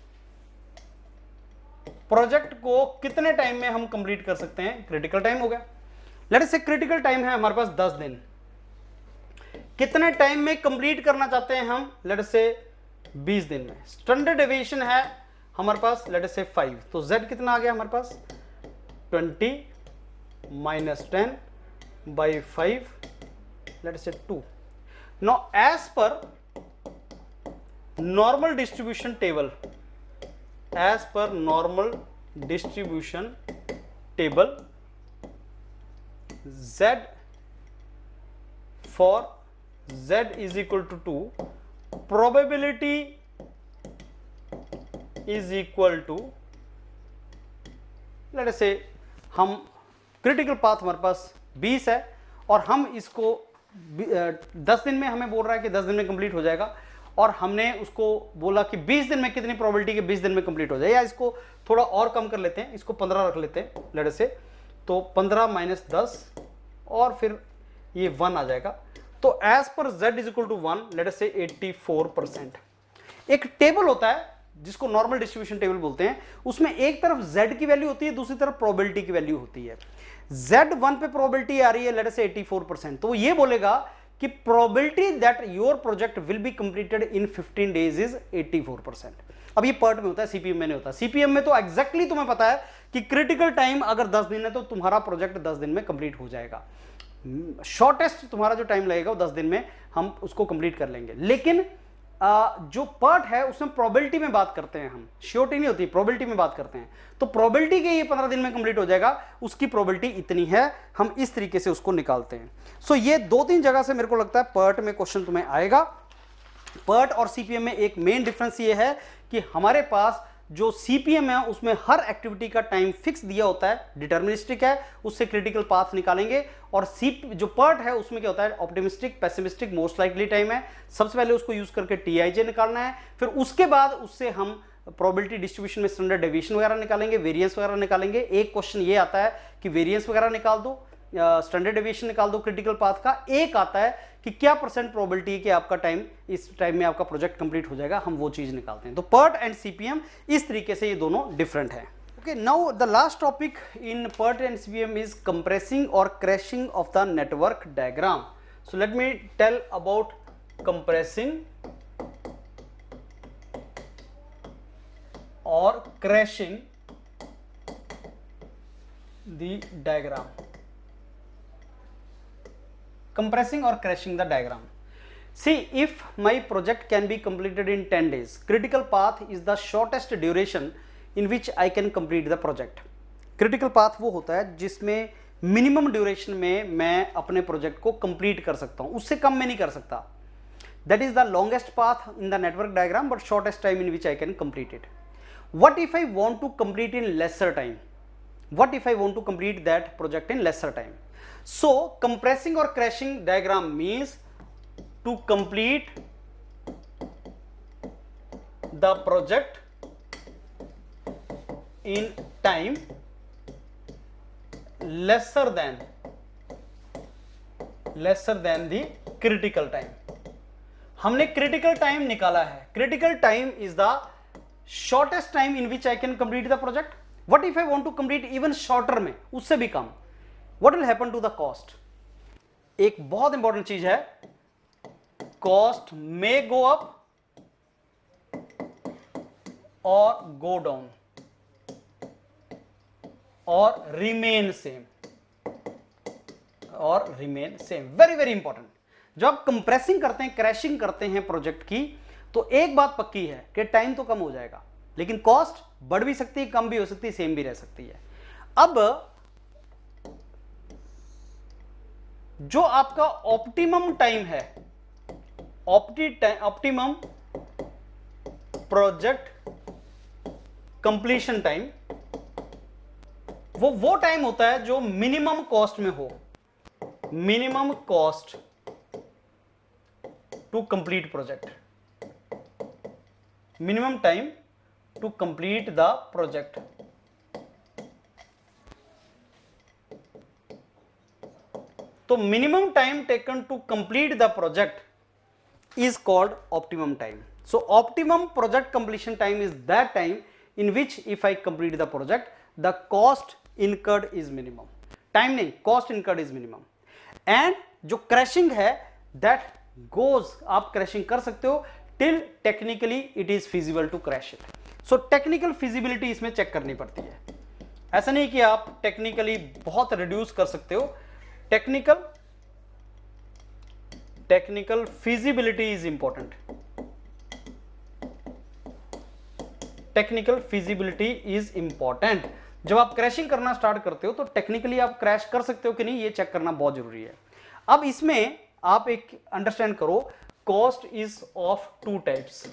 S1: project को कितने टाइम में हम कंप्लीट कर सकते हैं? क्रिटिकल टाइम हो गया। लेट से क्रिटिकल टाइम है हमारे पास 10 दिन। कितने टाइम में कंप्लीट करना चाहते हैं हम? लेट से 20 दिन में। स्टैंडर्ड डेविएशन है हमारे पास लेट से 5, तो Z कितना आ गया हमारे पास? 20 minus 10 by 5 let say 2। Now as per normal distribution table, as per normal distribution table, Z for Z is equal to 2, probability is equal to, let say हम critical path हमारे पास 20 है और हम इसको 10 दिन में हमें बोल रहा है कि 10 दिन में कंप्लीट हो जाएगा, और हमने उसको बोला कि 20 दिन में कितनी प्रोबेबिलिटी के 20 दिन में कंप्लीट हो जाए, या इसको थोड़ा और कम कर लेते हैं, इसको 15 रख लेते हैं लेट से, तो 15 माइनस 10 और फिर ये 1 आ जाएगा। तो as per Z is equal to 1 let us say 84%। एक टेबल होता है जिसको नॉर्मल डिस्ट्रीब्यूशन टेबल बोलते हैं, उसमें एक तरफ Z की वैल्यू होती है, दूसरी तरफ प्रोबेबिलिटी की वैल्यू होती है। Z1 पे प्रोबेबिलिटी आ रही है लेट अस से 84%, तो वो ये बोलेगा कि probability that your project will be completed in 15 days is 84%। अब ये पर्ट में होता है, सीपीएम में नहीं होता। सीपीएम में तो एग्जैक्टली तुम्हें पता है कि क्रिटिकल टाइम अगर 10 दिन है तो तुम्हारा प्रोजेक्ट 10 दिन में कंप्लीट हो जाएगा। शॉर्टेस्ट तुम्हारा जो टाइम लगेगा वो 10 दिन में हम उसको कंप्लीट कर लेंगे। लेकिन जो पर्ट है उसमें प्रोबेबिलिटी में बात करते हैं हम, श्योरिटी नहीं होती, प्रोबेबिलिटी में बात करते हैं। तो प्रोबेबिलिटी के ये 15 दिन में कंप्लीट हो जाएगा, उसकी प्रोबेबिलिटी इतनी है, हम इस तरीके से उसको निकालते हैं। सो ये 2-3 जगह से मेरे को लगता है पर्ट में क्वेश्चन तुम्हें आएगा। पर्ट और सीपीएम में एक मेन डिफरेंस ये है कि हमारे पास जो सीपीएम है उसमें हर एक्टिविटी का टाइम फिक्स दिया होता है, डिटर्मिनिस्टिक है, उससे क्रिटिकल पाथ निकालेंगे। और जो पर्ट है उसमें क्या होता है, optimistic, pessimistic, most likely time है। सबसे पहले उसको यूज करके टीआईजे निकालना है, फिर उसके बाद उससे हम प्रोबेबिलिटी डिस्ट्रीब्यूशन में स्टैंडर्ड डेविएशन वगैरह निकालेंगे, वेरिएंस वगैरह निकालेंगे। एक क्वेश्चन ये आता है कि वेरिएंस वगैरह निकाल दो, स्टैंडर्ड डेविएशन निकाल दो क्रिटिकल पाथ का। एक आता है कि क्या % प्रोबेबिलिटी है कि आपका टाइम, इस टाइम में आपका प्रोजेक्ट कंप्लीट हो जाएगा, हम वो चीज निकालते हैं। तो पर्ट एंड सीपीएम इस तरीके से ये दोनों डिफरेंट है। Okay, now the last topic in PERT and CPM is compressing और crashing of the network diagram. So let me tell about compressing or crashing the diagram. Compressing or crashing the diagram. See, if my project can be completed in 10 days, critical path is the shortest duration in which I can complete the project. Critical path वो होता है जिसमें minimum duration में मैं अपने project को complete कर सकता हूं, उससे कम में नहीं कर सकता. That is the longest path in the network diagram but shortest time in which I can complete it. What if I want to complete in lesser time? What if I want to complete that project in lesser time? So compressing और crashing diagram means to complete the project in time lesser than the critical time. हमने critical time निकाला है. Critical time is the shortest time in which I can complete the project. What if I want to complete even shorter में, उससे भी कम? What will happen to the cost? एक बहुत important चीज है, cost may go up or go down or remain same. Very very important. जब आप compressing करते हैं, क्रैशिंग करते हैं प्रोजेक्ट की, तो एक बात पक्की है कि टाइम तो कम हो जाएगा, लेकिन कॉस्ट बढ़ भी सकती है, कम भी हो सकती है, सेम भी रह सकती है. अब जो आपका ऑप्टिमम टाइम है, ऑप्टिमम प्रोजेक्ट कंप्लीशन टाइम, वो टाइम होता है जो मिनिमम कॉस्ट में हो. Minimum cost to complete project, minimum time to complete the project. तो minimum time taken to complete the project is called optimum time. So optimum project completion time is that time in which if I complete the project the cost incurred is minimum. Time नहीं, cost incurred is minimum. and जो crashing है that goes, आप crashing कर सकते हो till technically it is feasible to crash it. so technical feasibility इसमें check करनी पड़ती है. ऐसा नहीं कि आप technically बहुत reduce कर सकते हो. technical feasibility is important. Technical feasibility is important. जब आप क्रैशिंग करना स्टार्ट करते हो तो टेक्निकली आप क्रैश कर सकते हो कि नहीं, ये चेक करना बहुत जरूरी है. अब इसमें आप एक अंडरस्टैंड करो, cost is of two types.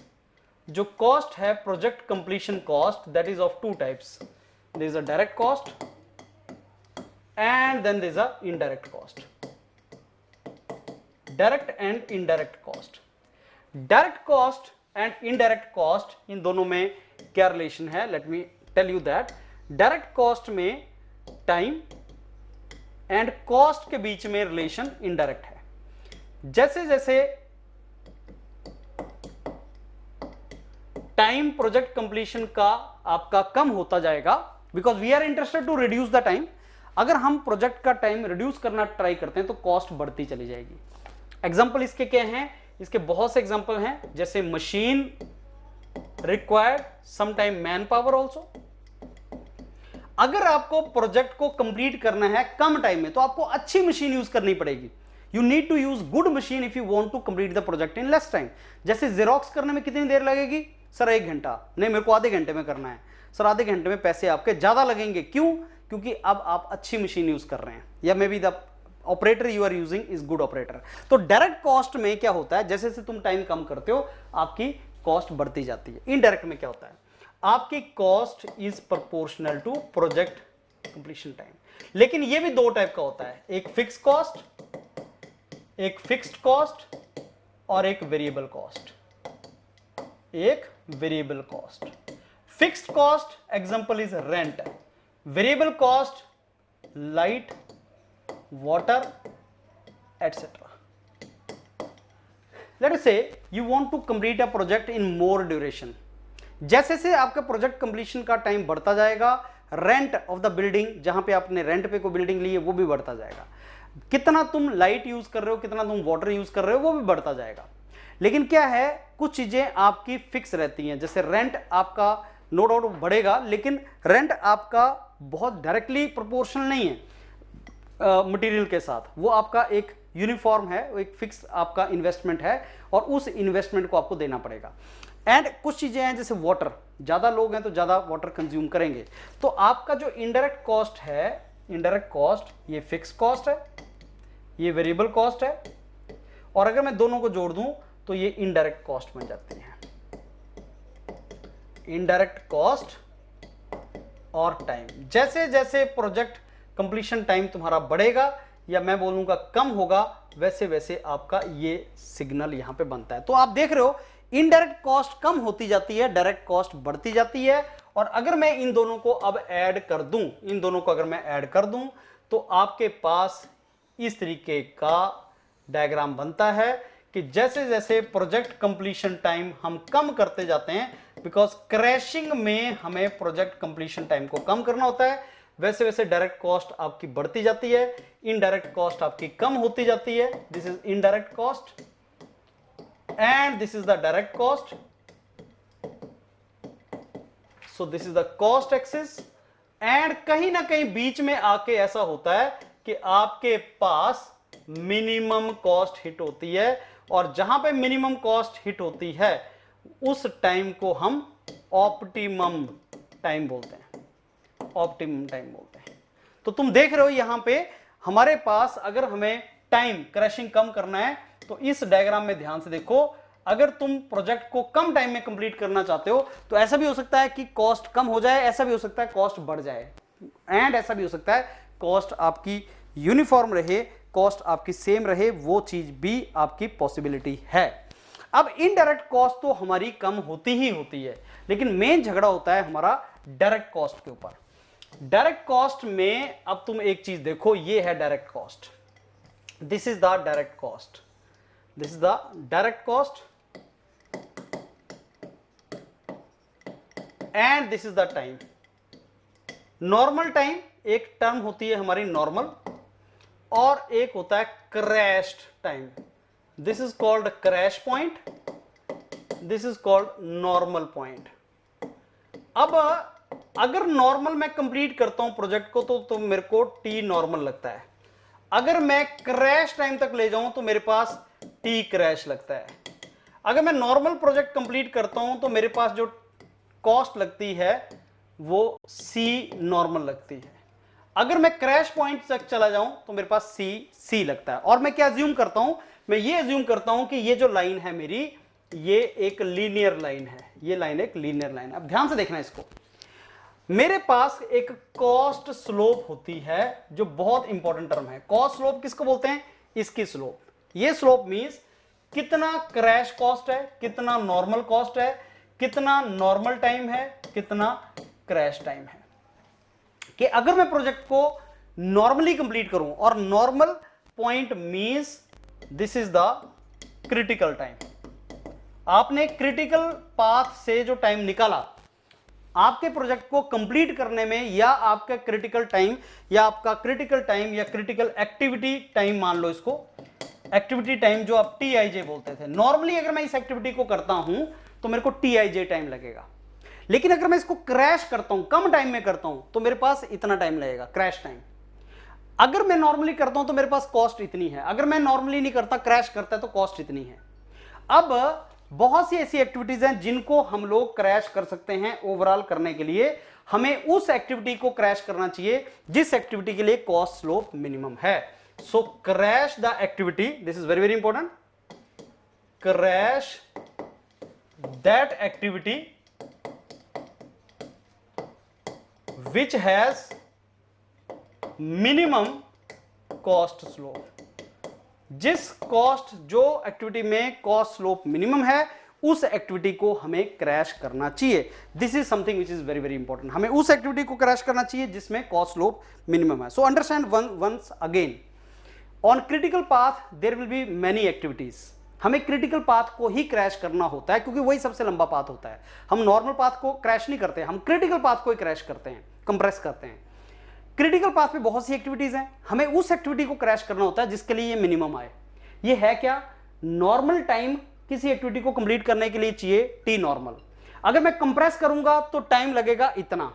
S1: जो कॉस्ट है project completion cost, that is of two types. There is a direct cost and then there is a indirect cost. Direct and indirect cost. Direct cost and indirect cost, इन दोनों में क्या relation है? Let me tell you that. Direct cost में time and cost के बीच में relation indirect है. जैसे जैसे टाइम प्रोजेक्ट कंप्लीशन का आपका कम होता जाएगा, because we are interested to reduce the time. अगर हम प्रोजेक्ट का टाइम रिड्यूस करना ट्राई करते हैं तो कॉस्ट बढ़ती चली जाएगी. एग्जांपल इसके क्या हैं? इसके बहुत से एग्जांपल हैं, जैसे machine required, some time man power also. अगर आपको प्रोजेक्ट को कंप्लीट करना है कम टाइम में तो आपको अच्छी मशीन यूज करनी पड़ेगी. You need to use good machine if you want to complete the project in less time. जैसे जेरोक्स करने में कितनी देर लगेगी? सर 1 घंटा. नहीं, मेरे को आधे घंटे में करना है. सर आधे घंटे में पैसे आपके ज्यादा लगेंगे. क्यों? क्योंकि अब आप अच्छी मशीन यूज कर रहे हैं, या maybe the operator you are using is good operator. तो डायरेक्ट कॉस्ट में क्या होता है, जैसे जैसे तुम टाइम कम करते हो आपकी कॉस्ट बढ़ती जाती है. इनडायरेक्ट में क्या होता है, आपकी cost is proportional to project completion time. लेकिन ये भी दो टाइप का होता है, एक फिक्स कॉस्ट, एक फिक्स्ड कॉस्ट और एक वेरिएबल कॉस्ट. एक variable cost. Fixed cost example is rent. Variable cost light, water, etc. Let us say you want to complete a project in more duration. जैसे से आपका प्रोजेक्ट कंप्लीशन का time बढ़ता जाएगा, rent of the building, जहां पे आपने rent पे कोई बिल्डिंग ली है वो भी बढ़ता जाएगा. कितना तुम लाइट यूज कर रहे हो, कितना तुम वाटर यूज कर रहे हो, वो भी बढ़ता जाएगा. लेकिन क्या है, कुछ चीजें आपकी फिक्स रहती हैं. जैसे रेंट आपका नो डाउट बढ़ेगा, लेकिन रेंट आपका बहुत डायरेक्टली प्रोपोर्शनल नहीं है मटेरियल के साथ, वो आपका एक यूनिफॉर्म है, वो एक फिक्स आपका इन्वेस्टमेंट है और उस इन्वेस्टमेंट को आपको देना पड़ेगा। एंड कुछ चीजें हैं जैसे वाटर, ज्यादा लोग हैं तो ज्यादा वाटर कंज्यूम करेंगे, तो आपका जो इनडायरेक्ट कॉस्ट है, इनडायरेक्ट कॉस्ट ये फिक्स कॉस्ट है, ये वेरिएबल कॉस्ट है, और अगर मैं दोनों को जोड़ दूं तो ये इनडायरेक्ट कॉस्ट बन जाती है। इनडायरेक्ट कॉस्ट और टाइम, जैसे जैसे प्रोजेक्ट कंप्लीशन टाइम तुम्हारा बढ़ेगा या मैं बोलूंगा कम होगा, वैसे वैसे आपका ये सिग्नल यहां पे बनता है। तो आप देख रहे हो इनडायरेक्ट कॉस्ट कम होती जाती है, डायरेक्ट कॉस्ट बढ़ती जाती है। और अगर मैं इन दोनों को अब ऐड कर दूं, इन दोनों को अगर मैं ऐड कर दूं तो आपके पास इस तरीके का डायग्राम बनता है कि जैसे जैसे प्रोजेक्ट कंप्लीशन टाइम हम कम करते जाते हैं, बिकॉज क्रैशिंग में हमें प्रोजेक्ट कंप्लीशन टाइम को कम करना होता है, वैसे वैसे डायरेक्ट कॉस्ट आपकी बढ़ती जाती है, इनडायरेक्ट कॉस्ट आपकी कम होती जाती है। This is indirect cost and this is the direct cost. So this is the cost axis and कहीं ना कहीं बीच में आके ऐसा होता है कि आपके पास मिनिमम कॉस्ट हिट होती है, और जहां पे मिनिमम कॉस्ट हिट होती है उस टाइम को हम ऑप्टिमम टाइम बोलते हैं, ऑप्टिमम टाइम बोलते हैं। तो तुम देख रहे हो यहां पे हमारे पास अगर हमें टाइम क्रैशिंग कम करना है तो इस डायग्राम में ध्यान से देखो, अगर तुम प्रोजेक्ट को कम टाइम में कंप्लीट करना चाहते हो तो ऐसा भी हो सकता है कि कॉस्ट कम हो जाए, ऐसा भी हो सकता है कॉस्ट बढ़ जाए, एंड ऐसा भी हो सकता है कॉस्ट आपकी यूनिफॉर्म रहे, कॉस्ट आपकी सेम रहे, वो चीज भी आपकी पॉसिबिलिटी है। अब इनडायरेक्ट कॉस्ट तो हमारी कम होती ही होती है, लेकिन मेन झगड़ा होता है हमारा डायरेक्ट कॉस्ट के ऊपर। डायरेक्ट कॉस्ट में अब तुम एक चीज देखो, ये है direct cost, this is the direct cost, this is the direct cost and this is the time. Normal time एक टर्म होती है हमारी नॉर्मल, और एक होता है crashed time, this is called crash point, this is called normal point. अब अगर नॉर्मल मैं कंप्लीट करता हूं प्रोजेक्ट को तो मेरे को टी नॉर्मल लगता है, अगर मैं क्रैश टाइम तक ले जाऊं तो मेरे पास टी क्रैश लगता है। अगर मैं नॉर्मल प्रोजेक्ट कंप्लीट करता हूं तो मेरे पास जो कॉस्ट लगती है वो सी नॉर्मल लगती है। अगर मैं क्रैश पॉइंट तक चला जाऊं तो मेरे पास सी लगता है। और मैं क्या अज्यूम करता हूं, मैं ये अज्यूम करता हूं कि ये जो लाइन है मेरी, ये एक लीनियर लाइन है, ये लाइन एक लीनियर लाइन है। अब ध्यान से देखना इसको, मेरे पास एक कॉस्ट स्लोप होती है जो बहुत इंपॉर्टेंट टर्म है। कॉस्ट स्लोप किसको बोलते हैं, इसकी स्लोप। ये स्लोप मींस कितना क्रैश कॉस्ट है, कितना नॉर्मल कॉस्ट है, कितना नॉर्मल टाइम है, कितना क्रैश टाइम है। कि अगर मैं प्रोजेक्ट को नॉर्मली कंप्लीट करूं, और normal point means this is the critical time. आपने क्रिटिकल पाथ से जो टाइम निकाला आपके प्रोजेक्ट को कंप्लीट करने में, या आपका क्रिटिकल टाइम, या आपका क्रिटिकल टाइम या क्रिटिकल एक्टिविटी टाइम मान लो इसको, एक्टिविटी टाइम जो आप TIJ बोलते थे। नॉर्मली अगर मैं इस एक्टिविटी को करता हूं तो मेरे को TIJ टाइम लगेगा, लेकिन अगर मैं इसको क्रैश करता हूं, कम टाइम में करता हूं, तो मेरे पास इतना टाइम लगेगा क्रैश टाइम। अगर मैं नॉर्मली करता हूं तो मेरे पास कॉस्ट इतनी है, अगर मैं नॉर्मली नहीं करता, क्रैश करता है, तो कॉस्ट इतनी है। अब बहुत सी ऐसी एक्टिविटीज हैं जिनको हम लोग क्रैश कर सकते हैं। ओवरऑल करने के लिए हमें उस एक्टिविटी को क्रैश करना चाहिए जिस एक्टिविटी के लिए कॉस्ट स्लोप मिनिमम है। So crash the activity, this is very very important, crash that activity which has minimum cost slope। जिस कॉस्ट, जो एक्टिविटी में कॉस्ट स्लोप मिनिमम है, उस एक्टिविटी को हमें क्रैश करना चाहिए। This is something which is very very important. हमें उस एक्टिविटी को क्रैश करना चाहिए जिसमें कॉस्ट स्लोप मिनिमम है। So understand once again, on critical path there will be many activities. हमें क्रिटिकल पाथ को ही क्रैश करना होता है क्योंकि वही सबसे लंबा पाथ होता है। हम नॉर्मल पाथ को क्रैश नहीं करते, हम क्रिटिकल पाथ को ही क्रैश करते हैं, कंप्रेस करते हैं। क्रिटिकल पाथ पे बहुत सी एक्टिविटीज हैं, हमें उस एक्टिविटी को क्रैश करना होता है जिसके लिए ये मिनिमम आए। ये है क्या, नॉर्मल टाइम किसी एक्टिविटी को कंप्लीट करने के लिए चाहिए टी नॉर्मल। अगर मैं कंप्रेस करूंगा तो टाइम लगेगा इतना।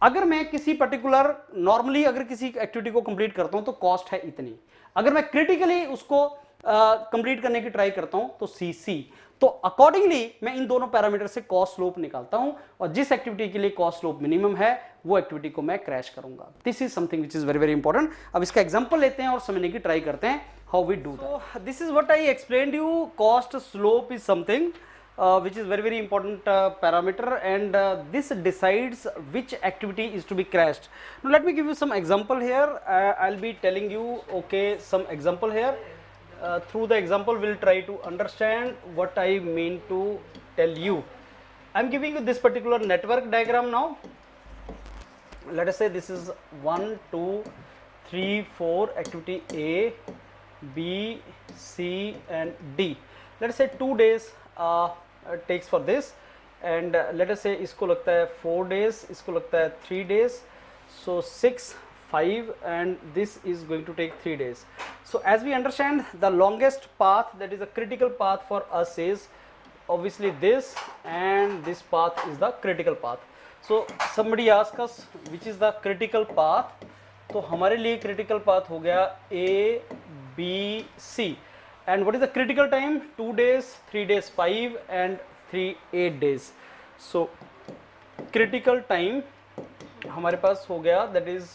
S1: अगर मैं किसी पर्टिकुलर नॉर्मली अगर किसी एक्टिविटी को कंप्लीट करता हूं तो कॉस्ट है इतनी। अगर मैं क्रिटिकली उसको कंप्लीट करने की ट्राई करता हूं तो सीसी। तो अकॉर्डिंगली मैं इन दोनों पैरामीटर से कॉस्ट स्लोप निकालता हूं और जिस एक्टिविटी के लिए कॉस्ट स्लोप मिनिमम है वो एक्टिविटी को मैं क्रैश करूंगा। This is something which is very very important. अब इसका एग्जांपल लेते हैं और समझने की ट्राई करते हैं how we do that. This is what I explained you. Cost slope is something which is very very important parameter, and this decides which activity is to be crashed. Now let me give you some example here. I'll be telling you okay some example here. Through the example we'll try to understand what I mean to tell you. I'm giving you this particular network diagram now. Let us say this is 1 2 3 4 activity A, B, C and D. Let us say 2 days takes for this, and let us say इसको लगता है 4 days, इसको लगता है 3 days, so 6 5 and this is going to take 3 days. So as we understand, the longest path, that is a critical path for us, is obviously this, and this path is the critical path. So somebody ask us which is the critical path. तो हमारे लिए critical path हो गया A, B, C. And what is the critical time? 2 days, 3 days 5 and 3 8 days. So critical time हमारे पास हो गया that is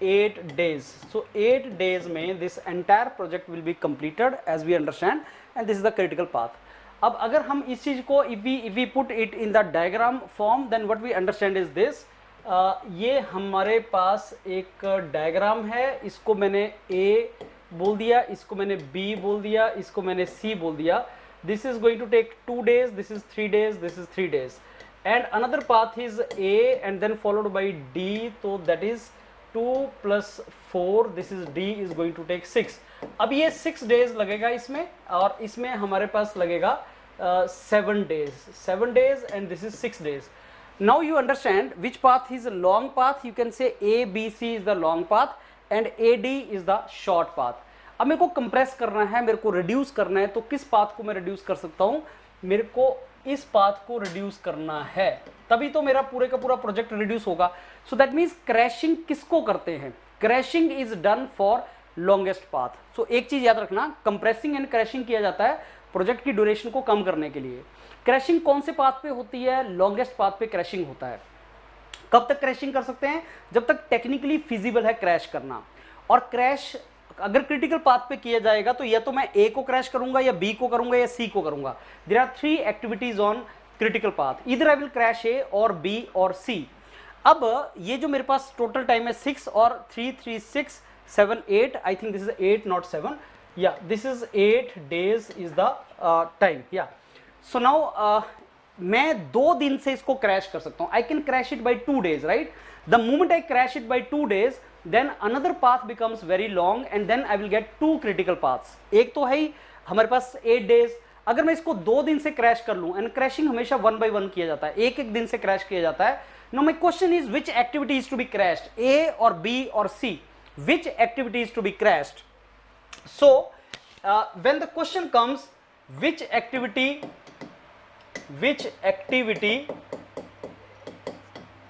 S1: 8 days. So 8 days में this entire project will be completed as we understand, and this is the critical path. अब अगर हम इस चीज को if we put it in the diagram form, then what we understand is this. ये हमारे पास एक डायग्राम है, इसको मैंने A बोल दिया, इसको मैंने B बोल दिया, इसको मैंने C बोल दिया. This is going to take 2 days, this is 3 days, this is 3 days, and another path is A and then followed by D. So that is 2 plus 4, this is D is going to take 6. अब ये 6 days लगेगा इसमें, और इसमें हमारे पास लगेगा 7 days and this is 6 days. Now you understand which path is a long path. You can say A, B, C is the long path and AD is the short path. अब मेरे को compress करना है, मेरे को reduce करना है, तो किस पाथ को मैं रिड्यूस कर सकता हूं? मेरे को इस पाथ को रिड्यूस करना है, तभी तो मेरा पूरे का पूरा प्रोजेक्ट रिड्यूस होगा. सो दैट मीन्स क्रैशिंग किसको करते हैं? Crashing is done for longest path. So एक चीज याद रखना, कंप्रेसिंग एंड क्रैशिंग किया जाता है प्रोजेक्ट की ड्यूरेशन को कम करने के लिए. क्रैशिंग कौन से पाथ पे होती है? लॉन्गेस्ट पाथ पे क्रैशिंग होता है. कब तक क्रैशिंग कर सकते हैं? जब तक टेक्निकली फिजिबल है क्रैश करना. और क्रैश अगर क्रिटिकल पाथ पे किया जाएगा तो या तो मैं ए को क्रैश करूंगा, या बी को करूंगा, या सी को करूंगा. There are 3 activities on critical path. Either I will crash A or B और सी. अब ये जो मेरे पास टोटल टाइम है 6 और 3 3 6 7 8, I think this is 8 not 7, या this is 8 days is the time. या सो नाउ मैं 2 दिन से इसको क्रैश कर सकता हूं. I can crash it by 2 days, right? The moment I crash it by 2 days, then another path becomes very long and then I will get 2 critical paths. एक तो है ही हमारे पास 8 days. अगर मैं इसको 2 दिन से क्रैश कर लूं, एंड क्रैशिंग हमेशा 1 by 1 किया जाता है, एक एक दिन से क्रैश किया जाता है. Now my question is which activity is to be crashed, A or B or C? Which activity is to be crashed? So when the question comes which activity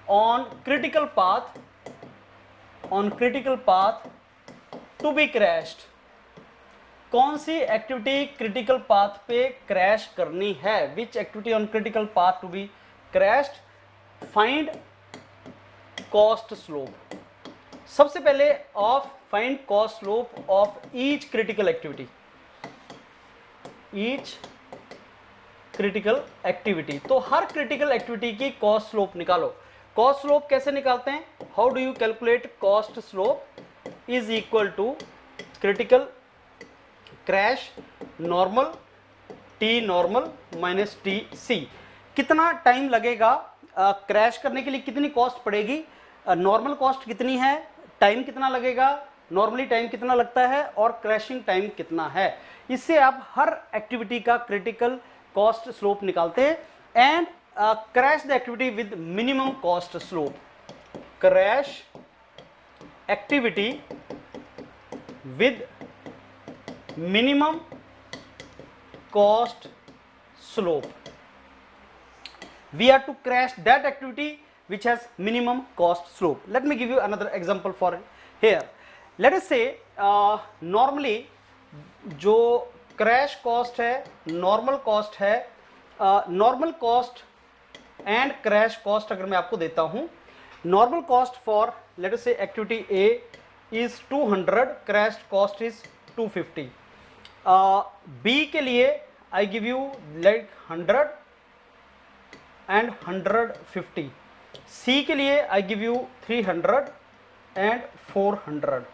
S1: on critical path to be crashed, कौन सी activity critical path पे crash करनी है? Which activity on critical path to be crashed? Find cost slope. सबसे पहले of find cost slope of each critical activity. तो हर critical activity की कॉस्ट स्लोप निकालो. कॉस्ट स्लोप कैसे निकालते हैं? How do you calculate cost slope? Is equal to critical crash normal T normal minus T C. कितना time लगेगा crash करने के लिए? कितनी कॉस्ट पड़ेगी? नॉर्मल कॉस्ट कितनी है? टाइम कितना लगेगा? नॉर्मली टाइम कितना लगता है? और क्रैशिंग टाइम कितना है? इससे आप हर एक्टिविटी का क्रिटिकल कॉस्ट स्लोप निकालते हैं. And crash the activity with minimum cost slope. Crash activity with minimum cost slope. we are to crash that activity which has minimum cost slope. Let me give you another example for here. Let us say normally जो crash cost है, normal cost है, normal cost and crash cost अगर मैं आपको देता हूं, normal cost for let us say activity A is 200, crash cost is 250. B के लिए I give you like 100 and 150. C के लिए आई गिव यू 300 एंड 400.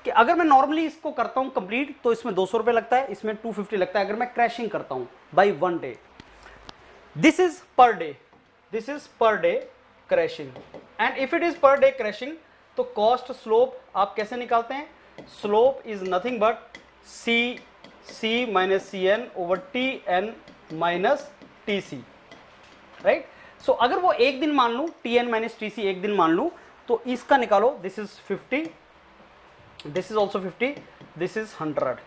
S1: कि अगर मैं नॉर्मली इसको करता हूं कंप्लीट तो इसमें 200 रुपये लगता है, इसमें 250 लगता है अगर मैं क्रैशिंग करता हूं by 1 day. This is per day, this is per day crashing. And if it is per day crashing तो कॉस्ट स्लोप आप कैसे निकालते हैं? Slope is nothing but C minus C N over T N minus T C, right. So अगर वो एक दिन मान लूं, T N minus T C एक दिन मान लूं, तो इसका निकालो. This is 50, this is also 50, this is 100,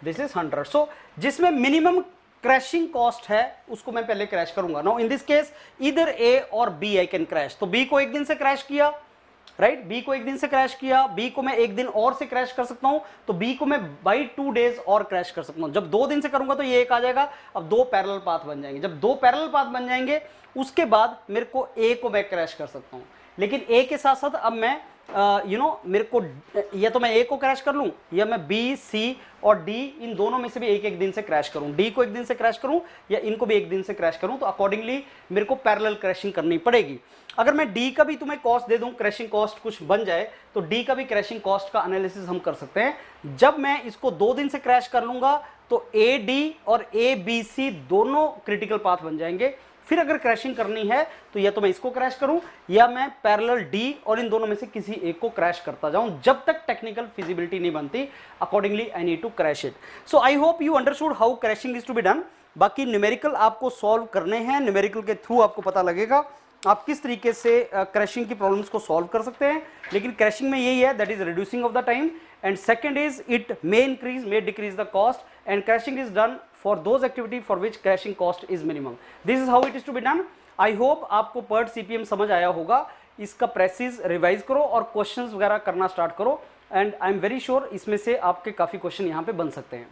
S1: this is 100. सो जिसमें मिनिमम क्रैशिंग कॉस्ट है उसको मैं पहले क्रैश करूंगा. नाउ इन दिस केस इधर ए or B I can crash. तो बी को एक दिन से क्रैश किया, राइट, बी को एक दिन से क्रैश किया, बी को मैं एक दिन और से क्रैश कर सकता हूं, तो बी को मैं बाई 2 डेज और क्रैश कर सकता हूं. जब 2 दिन से करूंगा तो ये एक आ जाएगा. अब 2 पैरेलल पाथ बन जाएंगे. जब 2 पैरेलल पाथ बन जाएंगे उसके बाद मेरे को ए को मैं क्रैश कर सकता हूं. लेकिन ए के साथ साथ अब मैं मेरे को या तो मैं ए को क्रैश कर लूं या मैं बी, सी और डी इन दोनों में से भी एक एक दिन से क्रैश करूं. डी को एक दिन से क्रैश करूं या इनको भी एक दिन से क्रैश करूं, तो अकॉर्डिंगली मेरे को पैरेलल क्रैशिंग करनी पड़ेगी. अगर मैं डी का भी तुम्हें कॉस्ट दे दूं, क्रैशिंग कॉस्ट कुछ बन जाए, तो डी का भी क्रैशिंग कॉस्ट का एनालिसिस हम कर सकते हैं. जब मैं इसको 2 दिन से क्रैश कर लूंगा तो ए डी और ए बी सी दोनों क्रिटिकल पाथ बन जाएंगे. फिर अगर क्रैशिंग करनी है तो या तो मैं इसको क्रैश करूं या मैं पैरेलल डी और इन दोनों में से किसी एक को क्रैश करता जाऊं जब तक टेक्निकल फिजिबिलिटी नहीं बनती. Accordingly I need to crash it. So I hope you understood how crashing is to be done. बाकी न्यूमेरिकल आपको सॉल्व करने हैं, न्यूमेरिकल के थ्रू आपको पता लगेगा आप किस तरीके से क्रैशिंग की प्रॉब्लम्स को सॉल्व कर सकते हैं. लेकिन क्रैशिंग में यही है, that is reducing of the time, and second is it may increase may decrease the cost, and crashing is done for those activity for which crashing cost is minimum. This is how it is to be done. I hope आपको PERT CPM समझ आया होगा. इसका precious revise करो और questions वगैरह करना start करो, and I am very sure इसमें से आपके काफ़ी क्वेश्चन यहाँ पे बन सकते हैं.